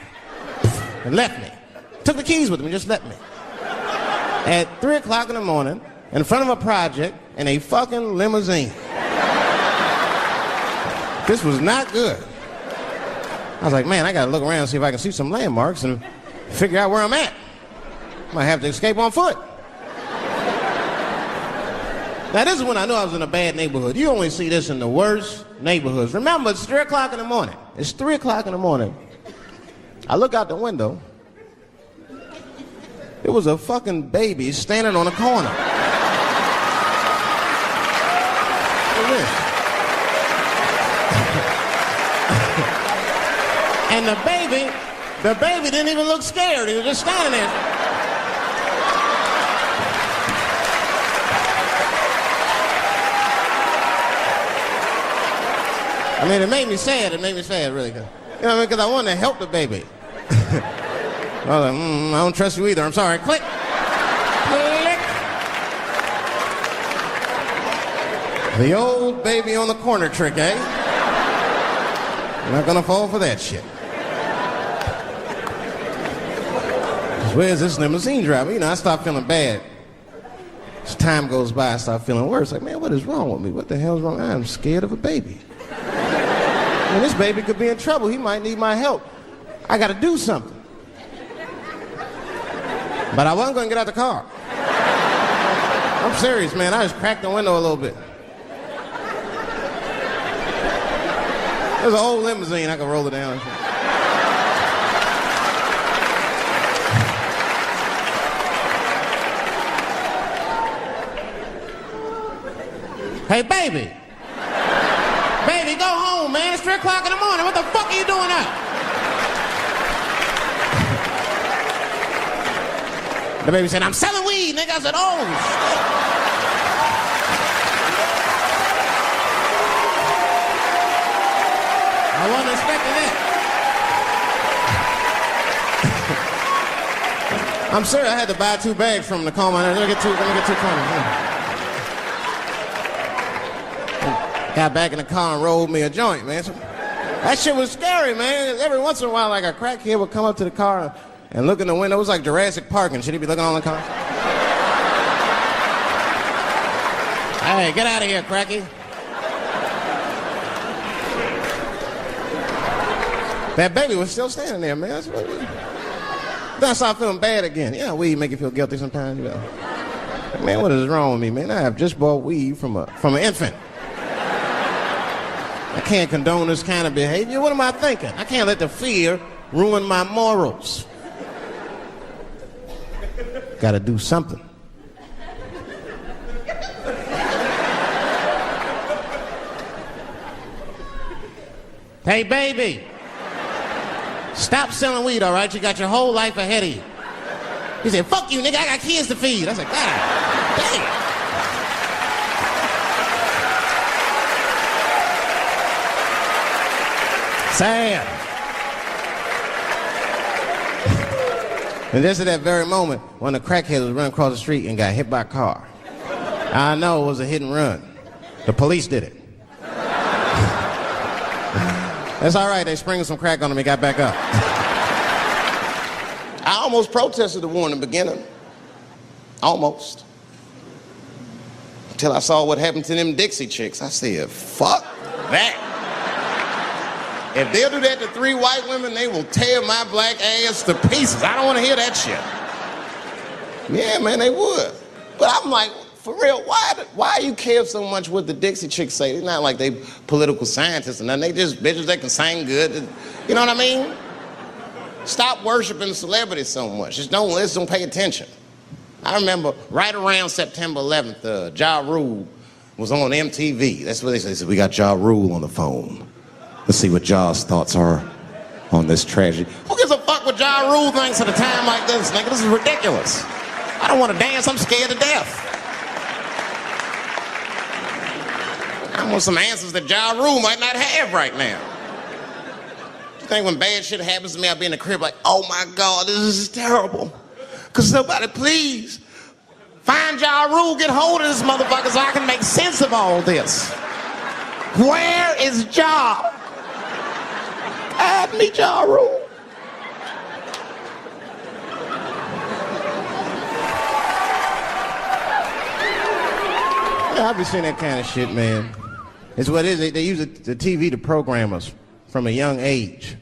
And left me. Took the keys with him and just left me. at 3 o'clock in the morning in front of a project in a fucking limousine. This was not good. I was like, man, I gotta look around and see if I can see some landmarks and figure out where I'm at. Might have to escape on foot. Now, this is when I knew I was in a bad neighborhood. You only see this in the worst neighborhoods. Remember, it's 3 o'clock in the morning. It's 3 o'clock in the morning. I look out the window. It was a fucking baby standing on a corner. Look at this. And the baby didn't even look scared. He was just standing there. I mean, it made me sad. It made me sad, really. You know what I mean? Because I wanted to help the baby. I was like, I don't trust you either. I'm sorry. Click. Click. The old baby on the corner trick, eh? I'm not going to fall for that shit. Where's this limousine driver? You know, I start feeling bad. As time goes by, I start feeling worse. Like, man, what is wrong with me? What the hell's wrong? I'm scared of a baby. And this baby could be in trouble. He might need my help. I got to do something. But I wasn't going to get out the car. I'm serious, man. I just cracked the window a little bit. There's an old limousine. I could roll it down. Hey, baby. Baby, go home, man. It's 3 o'clock in the morning. What the fuck are you doing up? The baby said, I'm selling weed, nigga. I said, oh, shit. I wasn't expecting that. I'm serious. I had to buy 2 bags from him to calm my nerves. Let me get two cones. Got back in the car and rolled me a joint, man. So, that shit was scary, man. Every once in a while, like a crackhead would come up to the car and look in the window. It was like Jurassic Park, and should he be looking on the car? Hey, get out of here, cracky. That baby was still standing there, man. Then I started feeling bad again. Yeah, weed make you feel guilty sometimes, you know. Man, what is wrong with me, man? I have just bought weed from an infant. I can't condone this kind of behavior. What am I thinking? I can't let the fear ruin my morals. Gotta do something. Hey, baby. Stop selling weed, all right? You got your whole life ahead of you. He said, fuck you, nigga. I got kids to feed. I said, God damn. Sad. And just at that very moment, one of the crackheads was running across the street and got hit by a car. I know it was a hit and run. The police did it. That's all right. They sprinkled some crack on him and got back up. I almost protested the war in the beginning. Almost. Until I saw what happened to them Dixie chicks. I said, fuck that. If they'll do that to 3 white women, they will tear my black ass to pieces. I don't want to hear that shit. Yeah, man, they would. But I'm like, for real, why you care so much what the Dixie chicks say? It's not like they political scientists or nothing. They just bitches that can sing good. You know what I mean? Stop worshiping celebrities so much. Just don't listen, don't pay attention. I remember right around September 11th, Ja Rule was on MTV. That's what they said. They said, we got Ja Rule on the phone. Let's see what Ja's thoughts are on this tragedy. Who gives a fuck what Ja Rule thinks at a time like this, nigga? This is ridiculous. I don't want to dance. I'm scared to death. I want some answers that Ja Rule might not have right now. You think when bad shit happens to me, I'll be in the crib like, oh my God, this is terrible. Could somebody please find Ja Rule, get hold of this motherfucker so I can make sense of all this. Where is Ja? Add me Ja Rule. Yeah, I be seeing that kind of shit, man. It's what it is. They use the TV to program us from a young age.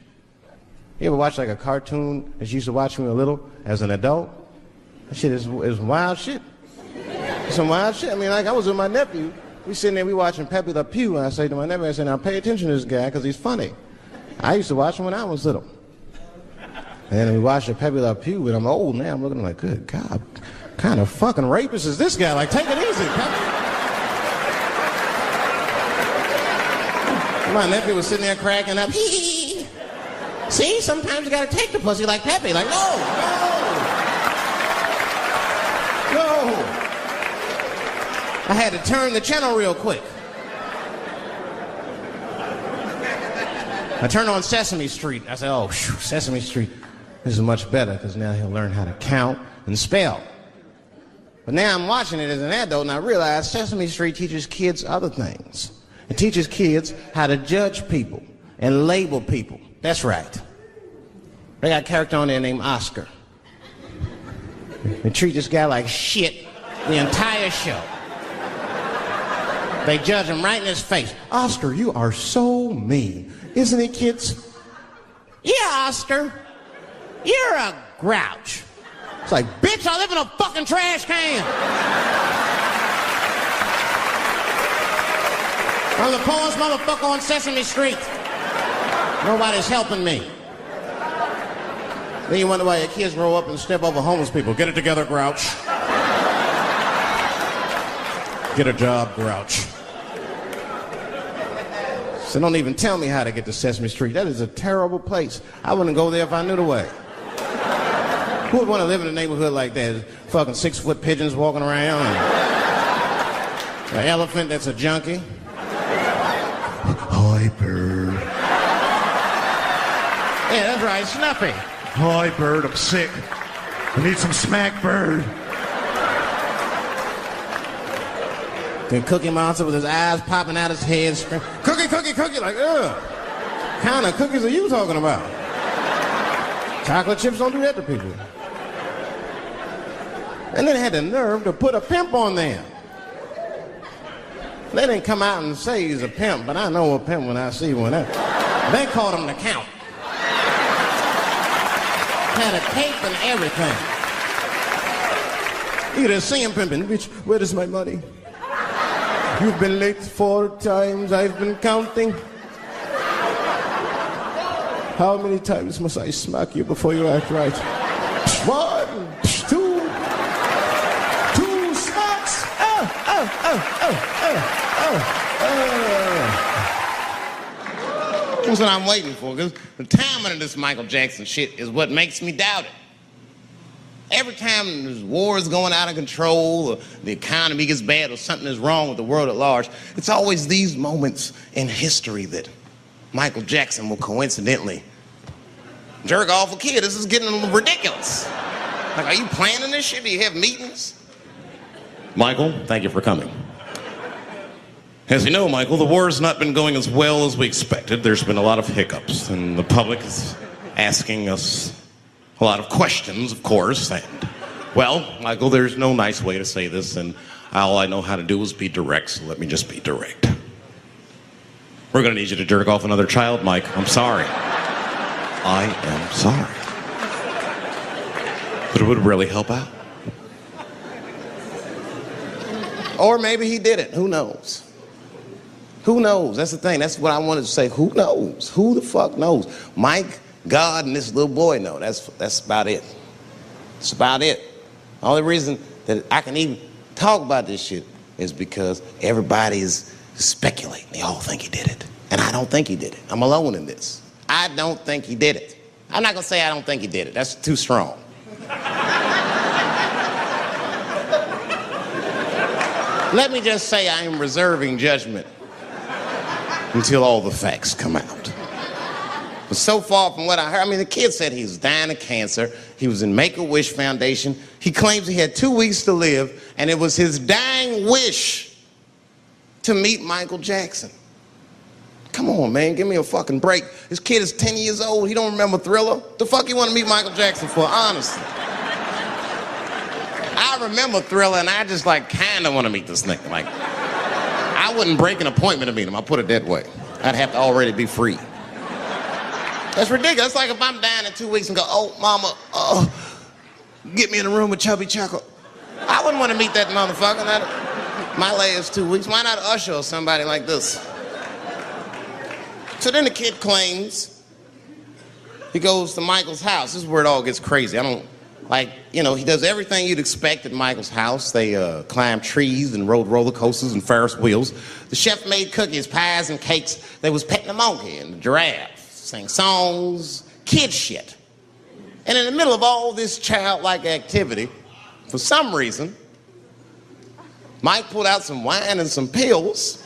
You ever watch like a cartoon that you used to watch when you were little as an adult? That shit is wild shit. It's some wild shit. I mean, like I was with my nephew. We sitting there, we watching Pepe Le Pew, and I say to my nephew, I say, now pay attention to this guy because he's funny. I used to watch him when I was little. And then we watched Pepe Le Pew, and I'm old now. I'm looking like, good God, what kind of fucking rapist is this guy? Like, take it easy, Pepe. My nephew was sitting there cracking up. Hee. See, sometimes you gotta take the pussy like Pepe. Like, no. I had to turn the channel real quick. I turned on Sesame Street. I said, oh, phew, Sesame Street. This is much better because now he'll learn how to count and spell. But now I'm watching it as an adult and I realize Sesame Street teaches kids other things. It teaches kids how to judge people and label people. That's right. They got a character on there named Oscar. They treat this guy like shit the entire show. They judge him right in his face. Oscar, you are so mean. Isn't it, kids? Yeah, Oscar. You're a grouch. It's like, bitch, I live in a fucking trash can. I'm the poorest motherfucker on Sesame Street. Nobody's helping me. Then you wonder why your kids grow up and step over homeless people. Get it together, grouch. Get a job, grouch. So don't even tell me how to get to Sesame Street. That is a terrible place. I wouldn't go there if I knew the way. Who would want to live in a neighborhood like that? Fucking 6-foot pigeons walking around. And an elephant that's a junkie. Hi, bird. Yeah, that's right, Snuffy. Hi, bird, I'm sick. I need some smack, bird. Then Cookie Monster with his eyes popping out his head, screaming, cookie, cookie, cookie, like, ugh. What kind of cookies are you talking about? Chocolate chips don't do that to people. And then they had the nerve to put a pimp on there. They didn't come out and say he's a pimp, but I know a pimp when I see one. They called him the Count. Had a cape and everything. You just see him pimping. Bitch, where is my money? You've been late 4 times, I've been counting. How many times must I smack you before you act right? 1, 2 smacks. That's what I'm waiting for, because the timing of this Michael Jackson shit is what makes me doubt it. Every time this war is going out of control, or the economy gets bad, or something is wrong with the world at large, it's always these moments in history that Michael Jackson will coincidentally jerk off a kid. This is getting ridiculous. Like, are you planning this shit? Do you have meetings? Michael, thank you for coming. As you know, Michael, the war has not been going as well as we expected. There's been a lot of hiccups, and the public is asking us a lot of questions, of course. And, well, Michael, there's no nice way to say this, and all I know how to do is be direct, so let me just be direct. We're going to need you to jerk off another child, Mike. I'm sorry. I am sorry. But it would really help out. Or maybe he did it. Who knows? Who knows? That's the thing. That's what I wanted to say. Who knows? Who the fuck knows? Mike, God, and this little boy know. That's about it. That's about it. The only reason that I can even talk about this shit is because everybody is speculating. They all think he did it. And I don't think he did it. I'm alone in this. I don't think he did it. I'm not going to say I don't think he did it. That's too strong. Let me just say I am reserving judgment until all the facts come out. But so far from what I heard, I mean, the kid said he was dying of cancer. He was in Make-A-Wish Foundation. He claims he had 2 weeks to live, and it was his dying wish to meet Michael Jackson. Come on, man, give me a fucking break. This kid is 10 years old. He don't remember Thriller. The fuck you want to meet Michael Jackson for, honestly? I remember Thriller, and I just, like, kind of want to meet this nigga. Like, I wouldn't break an appointment to meet him, I'll put it that way. I'd have to already be free. That's ridiculous. It's like if I'm down in 2 weeks and go, oh, mama, get me in a room with Chubby Chuckle. I wouldn't want to meet that motherfucker. My last 2 weeks. Why not Usher or somebody like this? So then the kid claims he goes to Michael's house. This is where it all gets crazy. He does everything you'd expect at Michael's house. They climbed trees and rode roller coasters and Ferris wheels. The chef made cookies, pies, and cakes. They was petting the monkey and the giraffe, sang songs, kid shit. And in the middle of all this childlike activity, for some reason, Mike pulled out some wine and some pills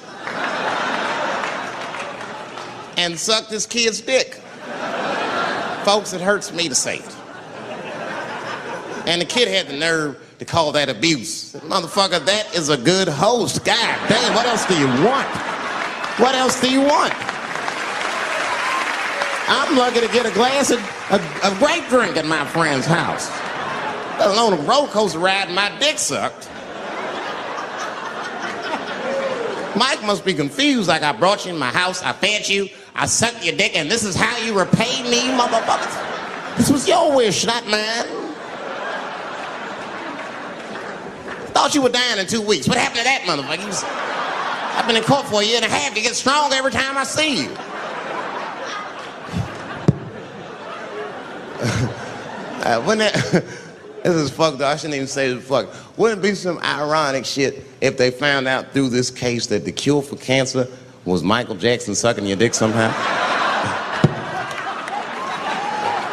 and sucked his kid's dick. Folks, it hurts me to say it. And the kid had the nerve to call that abuse. Motherfucker, that is a good host. God damn, what else do you want? What else do you want? I'm lucky to get a glass of grape drink at my friend's house. Let alone a roller coaster ride and my dick sucked. Mike must be confused, like I brought you in my house, I fed you, I sucked your dick, and this is how you repay me, motherfuckers? This was your wish, not mine. Thought you were dying in 2 weeks. What happened to that motherfucker? I've been in court for a year and a half. You get stronger every time I see you. This is fucked up. I shouldn't even say this fuck. Wouldn't it be some ironic shit if they found out through this case that the cure for cancer was Michael Jackson sucking your dick somehow?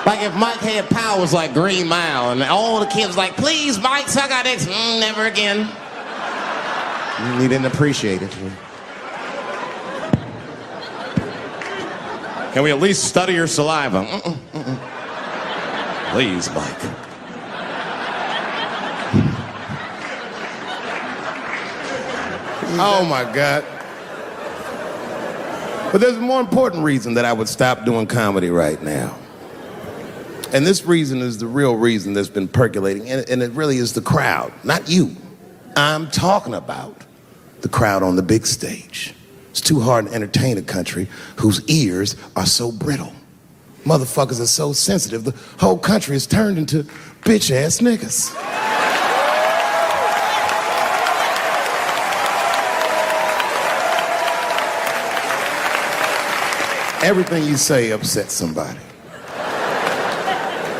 Like if Mike had powers like Green Mile and all the kids like, please, Mike, suck our dicks. Never again. He didn't appreciate it. Can we at least study your saliva? Please, Mike. Oh, my God. But there's a more important reason that I would stop doing comedy right now. And this reason is the real reason that's been percolating, and it really is the crowd, not you. I'm talking about the crowd on the big stage. It's too hard to entertain a country whose ears are so brittle. Motherfuckers are so sensitive, the whole country is turned into bitch-ass niggas. Everything you say upsets somebody.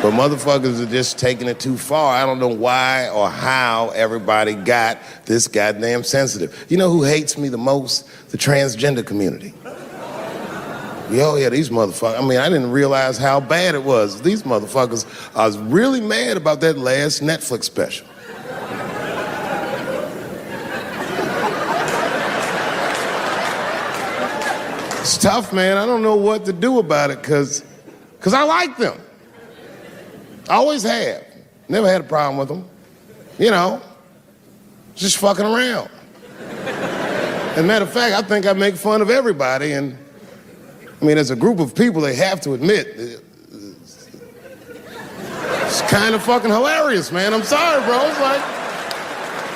But motherfuckers are just taking it too far. I don't know why or how everybody got this goddamn sensitive. You know who hates me the most? The transgender community. Oh yeah, these motherfuckers. I mean, I didn't realize how bad it was. These motherfuckers, I was really mad about that last Netflix special. It's tough, man. I don't know what to do about it because I like them. I always have. Never had a problem with them. You know, just fucking around. As a matter of fact, I think I make fun of everybody, and I mean, as a group of people, they have to admit, it's kind of fucking hilarious, man. I'm sorry, bro. It's like,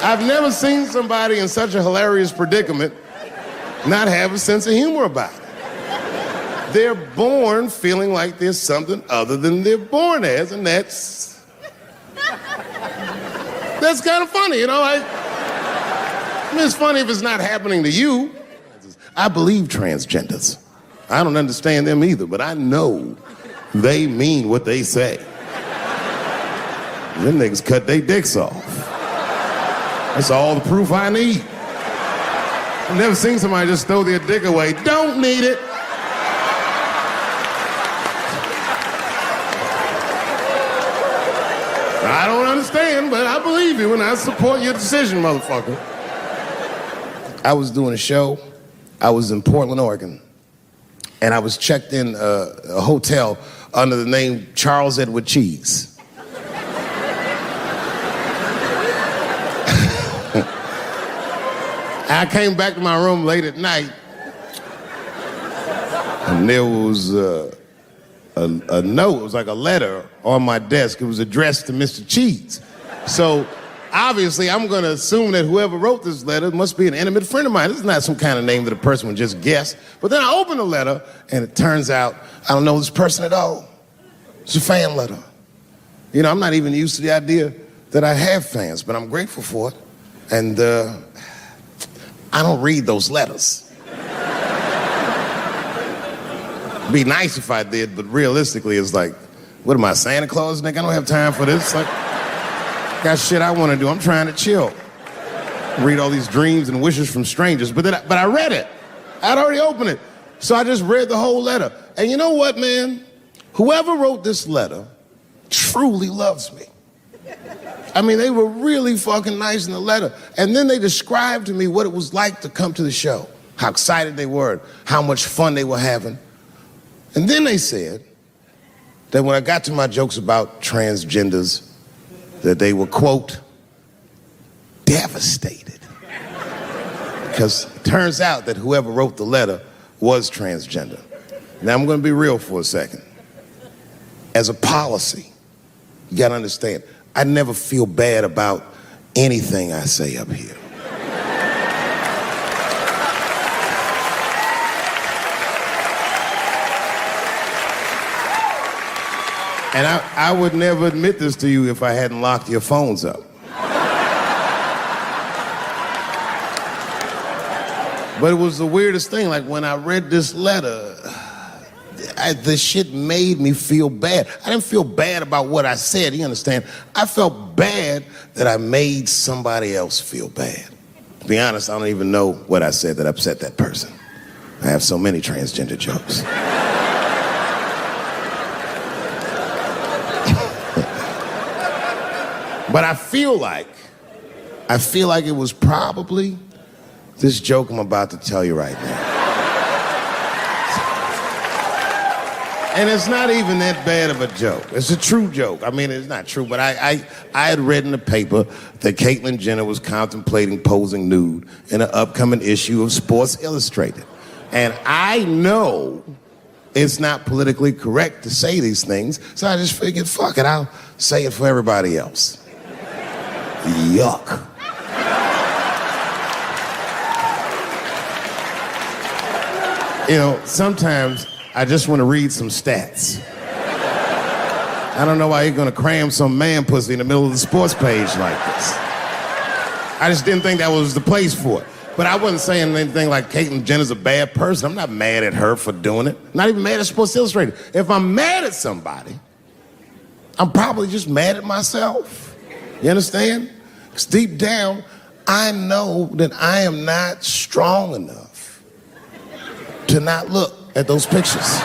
I've never seen somebody in such a hilarious predicament not have a sense of humor about it. They're born feeling like there's something other than they're born as, and that's kind of funny, you know? I mean, it's funny if it's not happening to you. I believe transgenders. I don't understand them either, but I know they mean what they say. Them niggas cut their dicks off. That's all the proof I need. I've never seen somebody just throw their dick away. Don't need it. I don't understand, but I believe you and I support your decision, motherfucker. I was doing a show. I was in Portland, Oregon. And I was checked in a hotel under the name Charles Edward Cheese. I came back to my room late at night, and there was a note. It was like a letter on my desk. It was addressed to Mr. Cheese. So obviously, I'm going to assume that whoever wrote this letter must be an intimate friend of mine. This is not some kind of name that a person would just guess. But then I open the letter, and it turns out I don't know this person at all. It's a fan letter. You know, I'm not even used to the idea that I have fans, but I'm grateful for it. And I don't read those letters. It'd be nice if I did, but realistically, it's like, what am I, Santa Claus, nigga? I don't have time for this. Like, got shit I want to do. I'm trying to chill. Read all these dreams and wishes from strangers. But I read it. I'd already opened it. So I just read the whole letter. And you know what, man? Whoever wrote this letter truly loves me. I mean, they were really fucking nice in the letter. And then they described to me what it was like to come to the show, how excited they were, how much fun they were having. And then they said that when I got to my jokes about transgenders, that they were, quote, devastated. Because it turns out that whoever wrote the letter was transgender. Now, I'm going to be real for a second. As a policy, you got to understand, I never feel bad about anything I say up here. And I would never admit this to you if I hadn't locked your phones up. But it was the weirdest thing. Like, when I read this letter, the shit made me feel bad. I didn't feel bad about what I said, you understand? I felt bad that I made somebody else feel bad. To be honest, I don't even know what I said that upset that person. I have so many transgender jokes. But I feel like it was probably this joke I'm about to tell you right now. And it's not even that bad of a joke. It's a true joke. I mean, it's not true, but I had read in the paper that Caitlyn Jenner was contemplating posing nude in an upcoming issue of Sports Illustrated. And I know it's not politically correct to say these things, so I just figured, fuck it, I'll say it for everybody else. Yuck. You know, sometimes I just want to read some stats. I don't know why you're gonna cram some man pussy in the middle of the sports page like this. I just didn't think that was the place for it. But I wasn't saying anything like Caitlyn Jenner's a bad person. I'm not mad at her for doing it. Not even mad at Sports Illustrated. If I'm mad at somebody, I'm probably just mad at myself. You understand? Because deep down, I know that I am not strong enough to not look at those pictures.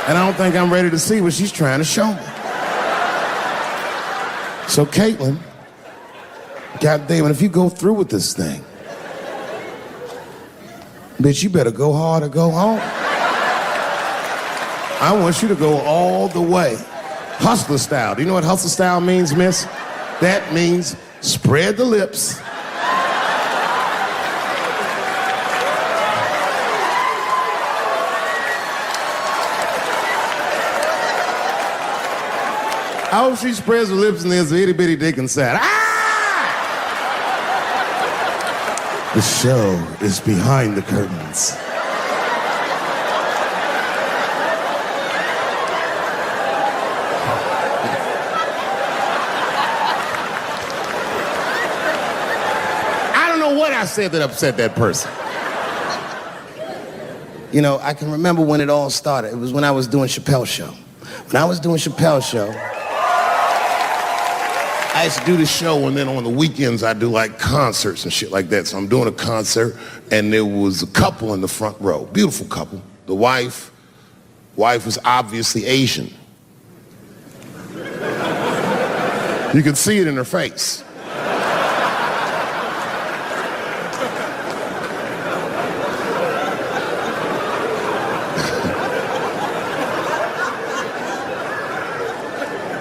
And I don't think I'm ready to see what she's trying to show me. So Caitlyn, goddamn it, if you go through with this thing, bitch, you better go hard or go home. I want you to go all the way. Hustler style. Do you know what hustler style means, miss? That means spread the lips. I hope she spreads her lips and there's an itty bitty dick inside. Ah! The show is behind the curtains. I don't know what I said that upset that person. You know, I can remember when it all started. It was when I was doing Chappelle's show. When I was doing Chappelle's show, I used to do the show, and then on the weekends I do like concerts and shit like that. So I'm doing a concert, and there was a couple in the front row, beautiful couple. The wife was obviously Asian. You could see it in her face.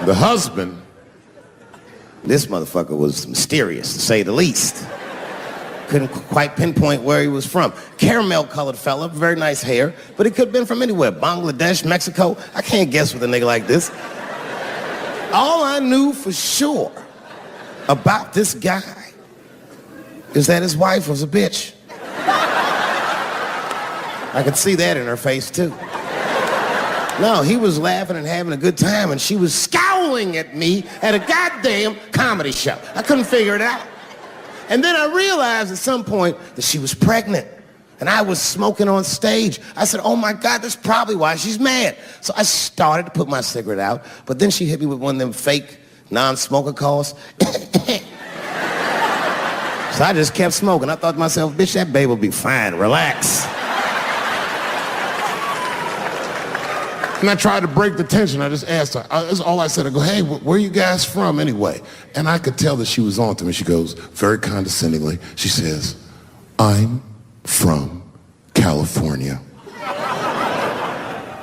The husband, this motherfucker was mysterious, to say the least. couldn't quite pinpoint where he was from. Caramel-colored fella, very nice hair, but he could have been from anywhere. Bangladesh, Mexico. I can't guess with a nigga like this. All I knew for sure about this guy is that his wife was a bitch. I could see that in her face, too. No, he was laughing and having a good time, and she was scowling at me at a goddamn comedy show. I couldn't figure it out. And then I realized at some point that she was pregnant, and I was smoking on stage. I said, oh my God, that's probably why she's mad. So I started to put my cigarette out, but then she hit me with one of them fake non-smoker calls. So I just kept smoking. I thought to myself, bitch, that baby will be fine, relax. And I tried to break the tension. I just asked her. That's all I said. I go, hey, where are you guys from anyway? And I could tell that she was on to me. She goes, very condescendingly, she says, I'm from California.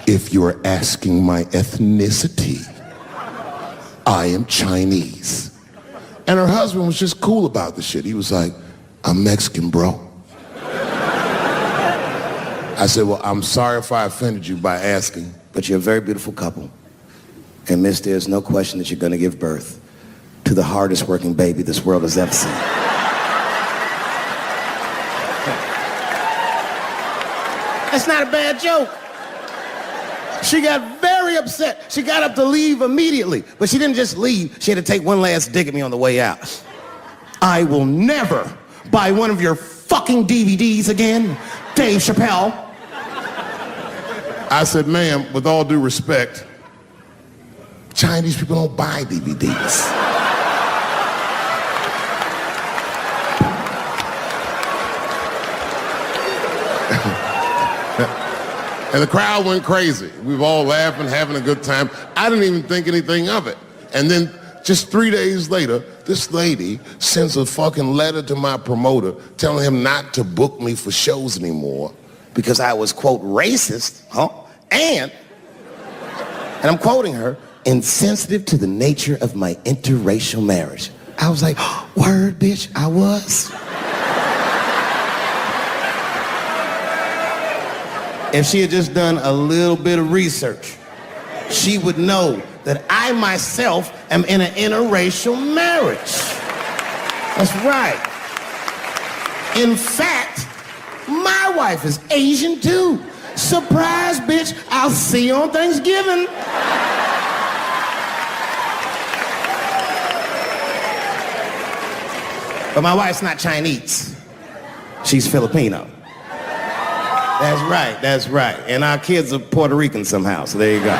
If you're asking my ethnicity, I am Chinese. And her husband was just cool about the shit. He was like, I'm Mexican, bro. I said, well, I'm sorry if I offended you by asking, but you're a very beautiful couple. And miss, there's no question that you're gonna give birth to the hardest working baby this world has ever seen. That's not a bad joke. She got very upset. She got up to leave immediately, but she didn't just leave. She had to take one last dig at me on the way out. I will never buy one of your fucking DVDs again, Dave Chappelle. I said, ma'am, with all due respect, Chinese people don't buy DVDs. And the crowd went crazy. We were all laughing, having a good time. I didn't even think anything of it. And then just 3 days later, this lady sends a fucking letter to my promoter telling him not to book me for shows anymore because I was, quote, racist, and I'm quoting her, insensitive to the nature of my interracial marriage. I was like, word, bitch, I was. If she had just done a little bit of research, she would know that I myself am in an interracial marriage. That's right. In fact, my wife is Asian too. Surprise, bitch, I'll see you on Thanksgiving. But my wife's not Chinese. She's Filipino. That's right, that's right. And our kids are Puerto Rican somehow, so there you go.